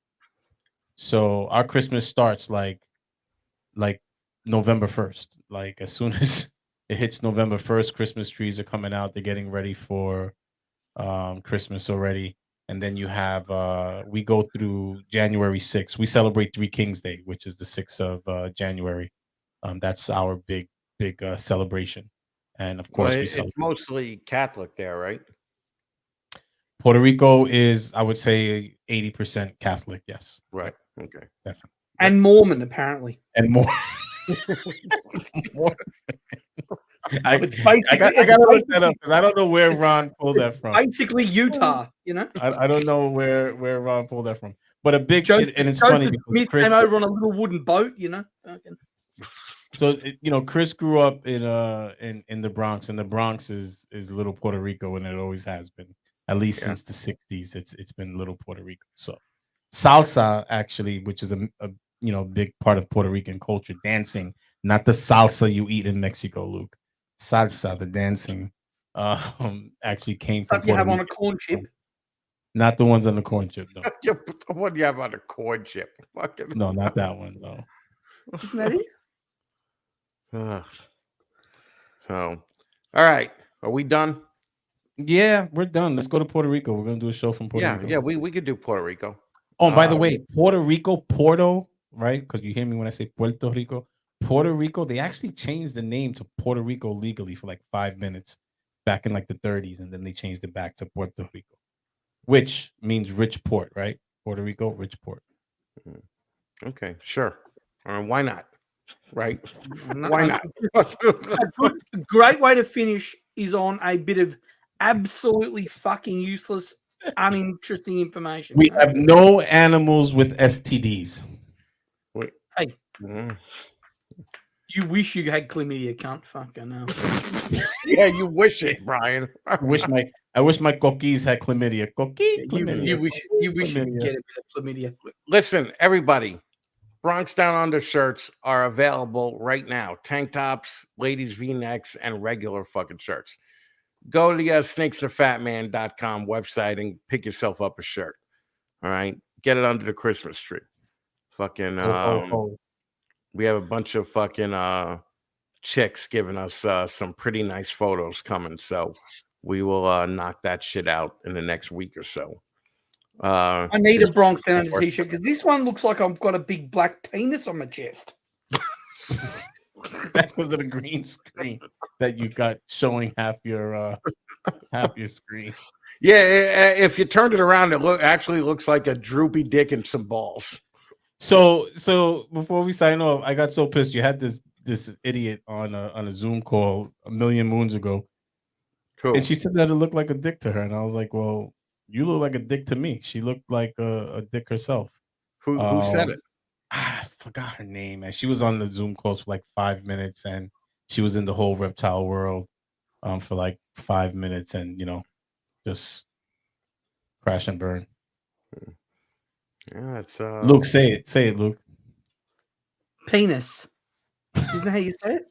Speaker 3: So our Christmas starts like November 1st. Like as soon as it hits November 1st, Christmas trees are coming out. They're getting ready for Christmas already. And then you have we go through January 6th. We celebrate Three Kings Day, which is the 6th of January. That's our big celebration. And of course,
Speaker 4: it's mostly Catholic there, right?
Speaker 3: Puerto Rico is, I would say, 80% Catholic. Yes.
Speaker 4: Right. Okay.
Speaker 3: Definitely.
Speaker 2: And Mormon, apparently.
Speaker 3: And more. I
Speaker 2: It's
Speaker 3: gotta look that up because I don't know where Ron pulled that from.
Speaker 2: Basically Utah, you know.
Speaker 3: I don't know where Ron pulled that from. But a big and it's
Speaker 2: Joseph
Speaker 3: funny because
Speaker 2: Smith
Speaker 3: Chris
Speaker 2: came over on a little wooden boat, you know.
Speaker 3: So Chris grew up in the Bronx, and the Bronx is little Puerto Rico, and it always has been. At least since the 60s, it's been little Puerto Rico. So salsa, actually, which is a big part of Puerto Rican culture, dancing, not the salsa you eat in Mexico, Luke. Salsa, the dancing, actually came from
Speaker 2: Stuff you
Speaker 3: Puerto
Speaker 2: have
Speaker 3: Rico.
Speaker 2: on a corn chip.
Speaker 3: Not the ones on the corn chip, no.
Speaker 4: What do you have on a corn chip? Fucking
Speaker 3: No, not that one, no.
Speaker 2: Isn't that it?
Speaker 4: So, all right, are we done?
Speaker 3: Yeah, we're done. Let's go to Puerto Rico. We're gonna do a show from Puerto Rico.
Speaker 4: Yeah, we could do Puerto Rico.
Speaker 3: Oh, and by the way, Puerto Rico, Porto, right? Because you hear me when I say Puerto Rico. Puerto Rico, they actually changed the name to Puerto Rico legally for like 5 minutes back in like the 30s, and then they changed it back to Puerto Rico, which means rich port, right? Puerto Rico, rich port.
Speaker 4: Okay, sure. Why not? Right? Why not?
Speaker 2: A great way to finish is on a bit of absolutely fucking useless, uninteresting information.
Speaker 3: We have no animals with STDs.
Speaker 4: Wait.
Speaker 2: Hey. You wish you had chlamydia, cunt. Fucking hell.
Speaker 4: Yeah, you wish it, Brian.
Speaker 3: I wish my cookies had chlamydia. Chlamydia.
Speaker 2: You wish you could
Speaker 3: Chlamydia.
Speaker 2: get a bit of chlamydia.
Speaker 4: Listen, everybody, Bronx Down Under shirts are available right now. Tank tops, ladies V-necks, and regular fucking shirts. Go to the snakesthefatman.com website and pick yourself up a shirt. All right? Get it under the Christmas tree. Fucking we have a bunch of fucking chicks giving us some pretty nice photos coming. So we will knock that shit out in the next week or so.
Speaker 2: I need a
Speaker 4: this-
Speaker 2: Bronx down under t-shirt because this one looks like I've got a big black penis on my chest.
Speaker 3: That's because of the green screen that you got showing half your screen.
Speaker 4: Yeah, if you turned it around, it actually looks like a droopy dick and some balls.
Speaker 3: So before we sign off, I got so pissed. You had this idiot on a Zoom call a million moons ago,
Speaker 4: Cool.
Speaker 3: and she said that it looked like a dick to her, and I was like, well, you look like a dick to me. She looked like a dick herself.
Speaker 4: Who said it?
Speaker 3: I forgot her name, and she was on the Zoom calls for like 5 minutes, and she was in the whole reptile world for like 5 minutes, and just crash and burn.
Speaker 4: Yeah, it's
Speaker 3: Luke, say it, Luke.
Speaker 2: Penis. Isn't that how you say it?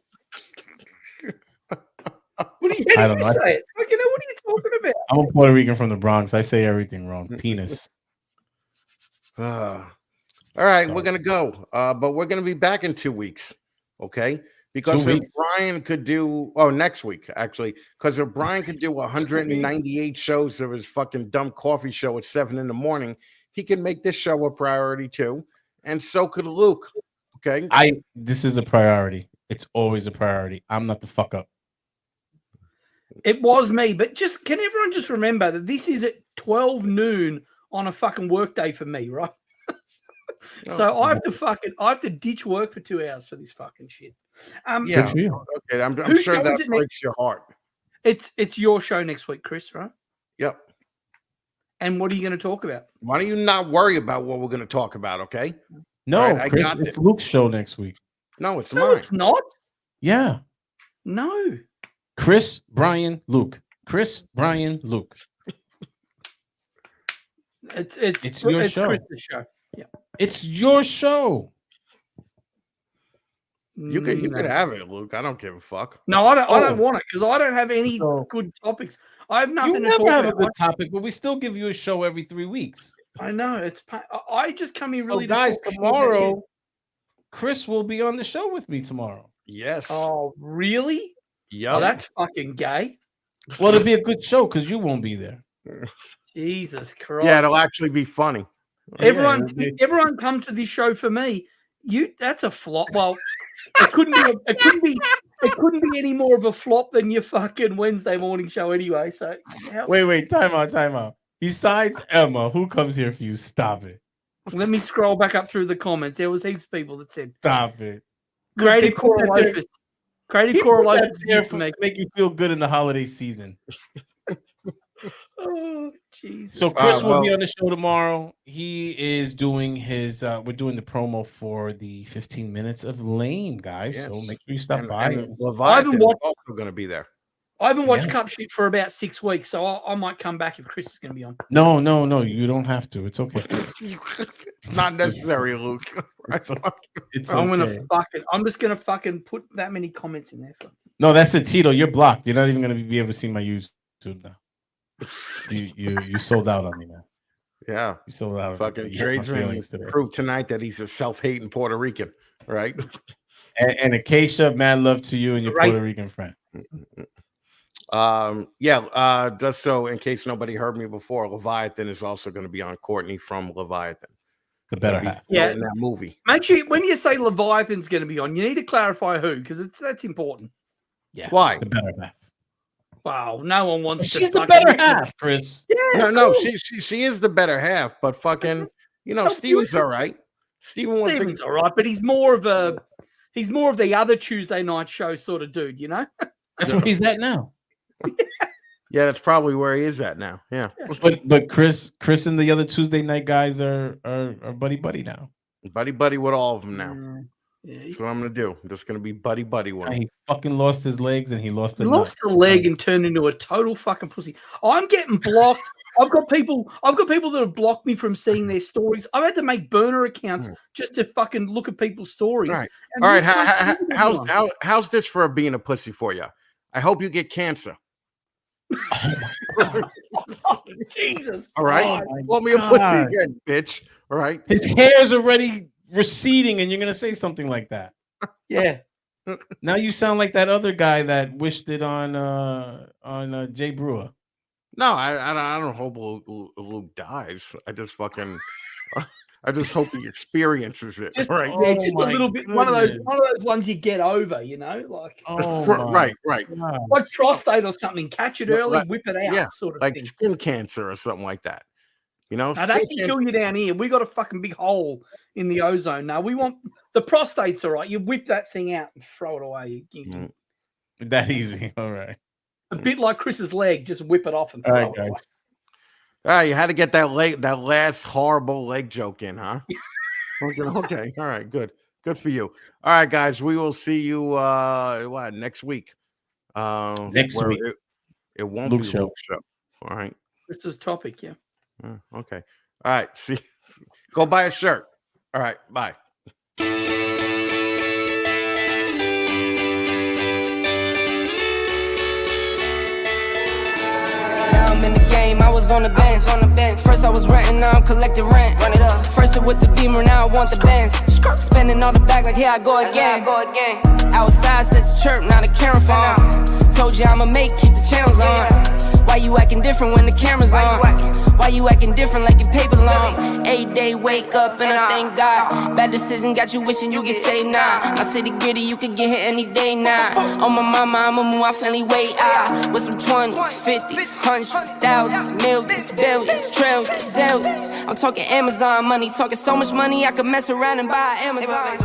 Speaker 2: How do you
Speaker 3: I don't know.
Speaker 2: say it? What are you talking about?
Speaker 3: I'm a Puerto Rican from the Bronx. I say everything wrong. Penis.
Speaker 4: all right,
Speaker 3: So-
Speaker 4: we're gonna go, but we're gonna be back in 2 weeks, okay? Because
Speaker 3: 2
Speaker 4: if
Speaker 3: weeks.
Speaker 4: Brian could do, next week actually, because if Brian could do 198 shows of his fucking dumb coffee show at 7 a.m, he can make this show a priority too, and so could Luke. Okay,
Speaker 3: This is a priority. It's always a priority. I'm not the fuck up.
Speaker 2: It was me, but can everyone just remember that this is at 12 noon on a fucking work day for me, right? So I have to ditch work for 2 hours for this fucking shit.
Speaker 4: yeah,
Speaker 3: Good for you.
Speaker 4: okay. I'm
Speaker 2: Whose
Speaker 4: sure
Speaker 2: show
Speaker 4: that
Speaker 2: is it
Speaker 4: breaks your heart.
Speaker 2: It's your show next week, Chris, right?
Speaker 4: Yep.
Speaker 2: And what are you going to talk about?
Speaker 4: Why don't you not worry about what we're going to talk about? Okay.
Speaker 3: No,
Speaker 4: All right, I
Speaker 3: Chris,
Speaker 4: got
Speaker 3: it's
Speaker 4: it.
Speaker 3: Luke's show next week.
Speaker 4: No, it's
Speaker 2: No,
Speaker 4: mine.
Speaker 2: it's not.
Speaker 3: Yeah.
Speaker 2: No.
Speaker 3: Chris, Brian, Luke. Chris, Brian, Luke.
Speaker 2: It's
Speaker 3: your show.
Speaker 2: Chris's show. Yeah.
Speaker 3: It's your show.
Speaker 4: You could have it, Luke. I don't give a fuck.
Speaker 2: No, I don't want it because I don't have any
Speaker 3: So-
Speaker 2: good topics. I have
Speaker 3: You
Speaker 2: nothing to
Speaker 3: never
Speaker 2: talk
Speaker 3: have a
Speaker 2: about.
Speaker 3: good topic, but we still give you a show every 3 weeks.
Speaker 2: I know I just come here really.
Speaker 3: So guys,
Speaker 2: to talk shit
Speaker 3: tomorrow, Chris will be on the show with me tomorrow.
Speaker 4: Yes.
Speaker 2: about you. Oh, really?
Speaker 4: Yep.
Speaker 2: Oh, that's fucking gay.
Speaker 3: Well, it'll be a good show because you won't be there.
Speaker 2: Jesus Christ.
Speaker 4: Yeah, it'll actually be funny.
Speaker 2: Everyone,
Speaker 3: it'll be-
Speaker 2: everyone come to this show for me. That's a flop. Well, it couldn't be any more of a flop than your fucking Wednesday morning show anyway. So
Speaker 3: Wait, time out. Besides Emma, who comes here for you? Stop it.
Speaker 2: let me scroll back up through the comments. There was heaps of people that said
Speaker 3: Stop it.
Speaker 2: creative
Speaker 3: They put that there-
Speaker 2: correlation. Creative
Speaker 3: He put
Speaker 2: correlation
Speaker 3: that there
Speaker 2: for me.
Speaker 3: to make you feel good in the holiday season.
Speaker 2: Oh, Jesus.
Speaker 3: So Chris will
Speaker 4: well-
Speaker 3: be on the show tomorrow. He is doing his we're doing the promo for the 15 minutes of Lame, guys. So
Speaker 4: Yes.
Speaker 3: make sure you stop
Speaker 4: And
Speaker 3: by.
Speaker 4: Leviathan is
Speaker 2: watched-
Speaker 4: also going to be there.
Speaker 2: I haven't watched
Speaker 3: Yeah.
Speaker 2: Cup Shit for about 6 weeks, so I might come back if Chris is going to be on.
Speaker 3: No, you don't have to. It's okay.
Speaker 4: It's not necessary, Luke.
Speaker 3: It's
Speaker 2: I'm
Speaker 3: okay.
Speaker 2: I'm just gonna fucking put that many comments in there.
Speaker 3: No, that's it, Tito. You're blocked. You're not even gonna be able to see my YouTube now. You sold out on me now.
Speaker 4: Yeah.
Speaker 3: You sold out.
Speaker 4: Fucking
Speaker 3: on me.
Speaker 4: tradesman proved tonight that he's a self-hating Puerto Rican, right?
Speaker 3: And Acacia, mad love to you and your
Speaker 2: Right.
Speaker 3: Puerto Rican friend.
Speaker 4: Just so in case nobody heard me before, Leviathan is also going to be on. Courtney from Leviathan.
Speaker 3: The better
Speaker 4: Gonna be
Speaker 3: half.
Speaker 2: Yeah.
Speaker 4: in that movie.
Speaker 2: Make sure when you say Leviathan's going to be on, you need to clarify who, because that's important.
Speaker 3: Yeah.
Speaker 4: Why?
Speaker 3: The better half.
Speaker 2: Wow, no one wants to.
Speaker 3: She's the
Speaker 2: fucking-
Speaker 3: better half, Chris.
Speaker 2: Yeah,
Speaker 4: No,
Speaker 2: cool.
Speaker 4: she is the better half, but fucking, Steven's all right.
Speaker 2: Steven's all right, but he's more of the other Tuesday night show sort of dude, you know.
Speaker 3: That's where he's at now.
Speaker 4: Yeah, that's probably where he is at now. Yeah,
Speaker 3: But Chris and the other Tuesday night guys are buddy now.
Speaker 4: buddy with all of them now.
Speaker 2: Yeah,
Speaker 4: That's what I'm gonna do. I'm just gonna be buddy with him.
Speaker 3: He fucking lost his legs and he lost the
Speaker 2: he lost a leg and turned into a total fucking pussy. I'm getting blocked. I've got people that have blocked me from seeing their stories. I've had to make burner accounts just to fucking look at people's stories.
Speaker 4: Right.
Speaker 2: And
Speaker 4: All right,
Speaker 2: this cunt-
Speaker 4: how's this for being a pussy for you? I hope you get cancer.
Speaker 2: Jesus.
Speaker 4: All right,
Speaker 2: God.
Speaker 4: call me a pussy again, bitch. All right.
Speaker 3: His hair's already receding, and you're gonna say something like that.
Speaker 2: Yeah.
Speaker 3: Now you sound like that other guy that wished it on Jay Brewer.
Speaker 4: No, I don't hope Luke dies. I just fucking I just hope he experiences it.
Speaker 2: Just,
Speaker 4: Right.
Speaker 2: yeah, just a
Speaker 3: my
Speaker 2: little bit. One of those
Speaker 3: goodness.
Speaker 2: ones you get over, you know, like
Speaker 3: Oh,
Speaker 4: Right.
Speaker 3: God.
Speaker 2: like prostate or something. Catch it early,
Speaker 4: Like-
Speaker 2: whip it out,
Speaker 4: yeah,
Speaker 2: sort of
Speaker 4: like
Speaker 2: thing.
Speaker 4: skin cancer or something like that. You know,
Speaker 2: Now, they can kill you down here. We got a fucking big hole in the ozone. Now we want the prostate's all right. You whip that thing out and throw it away.
Speaker 3: That easy. All right.
Speaker 2: A bit like Chris's leg, just whip it off and
Speaker 3: All
Speaker 2: throw
Speaker 3: right,
Speaker 2: it away.
Speaker 4: guys. You had to get that last horrible leg joke in, huh? Okay. All right. Good for you. All right, guys. We will see you next week.
Speaker 3: Next week.
Speaker 4: It won't
Speaker 3: Luke's
Speaker 4: be
Speaker 3: show.
Speaker 4: Luke's show. All right.
Speaker 2: Chris's topic, yeah.
Speaker 4: Okay. All right. See. Go buy a shirt. All right. Bye.
Speaker 1: Now I'm in the game, I was on the bench. First I was renting, now I'm collecting rent. Run it up. First it with the Beamer, now I want the Benz. Spending all the bag like here I go again. Outside says chirp, now the camera phone. Told you I'ma keep the channels on. Why you acting different when the camera's on? Why you acting different like your paper long? 8-day wake up and I thank God. Bad decision got you wishing you could say nah. I say the gritty, you could get hit any day now. On my mama, I'ma move my family way out. With some 20s, 50s, hundreds, thousands, millions, billions, trillions, zillions. I'm talking Amazon money, talking so much money I could mess around and buy Amazon.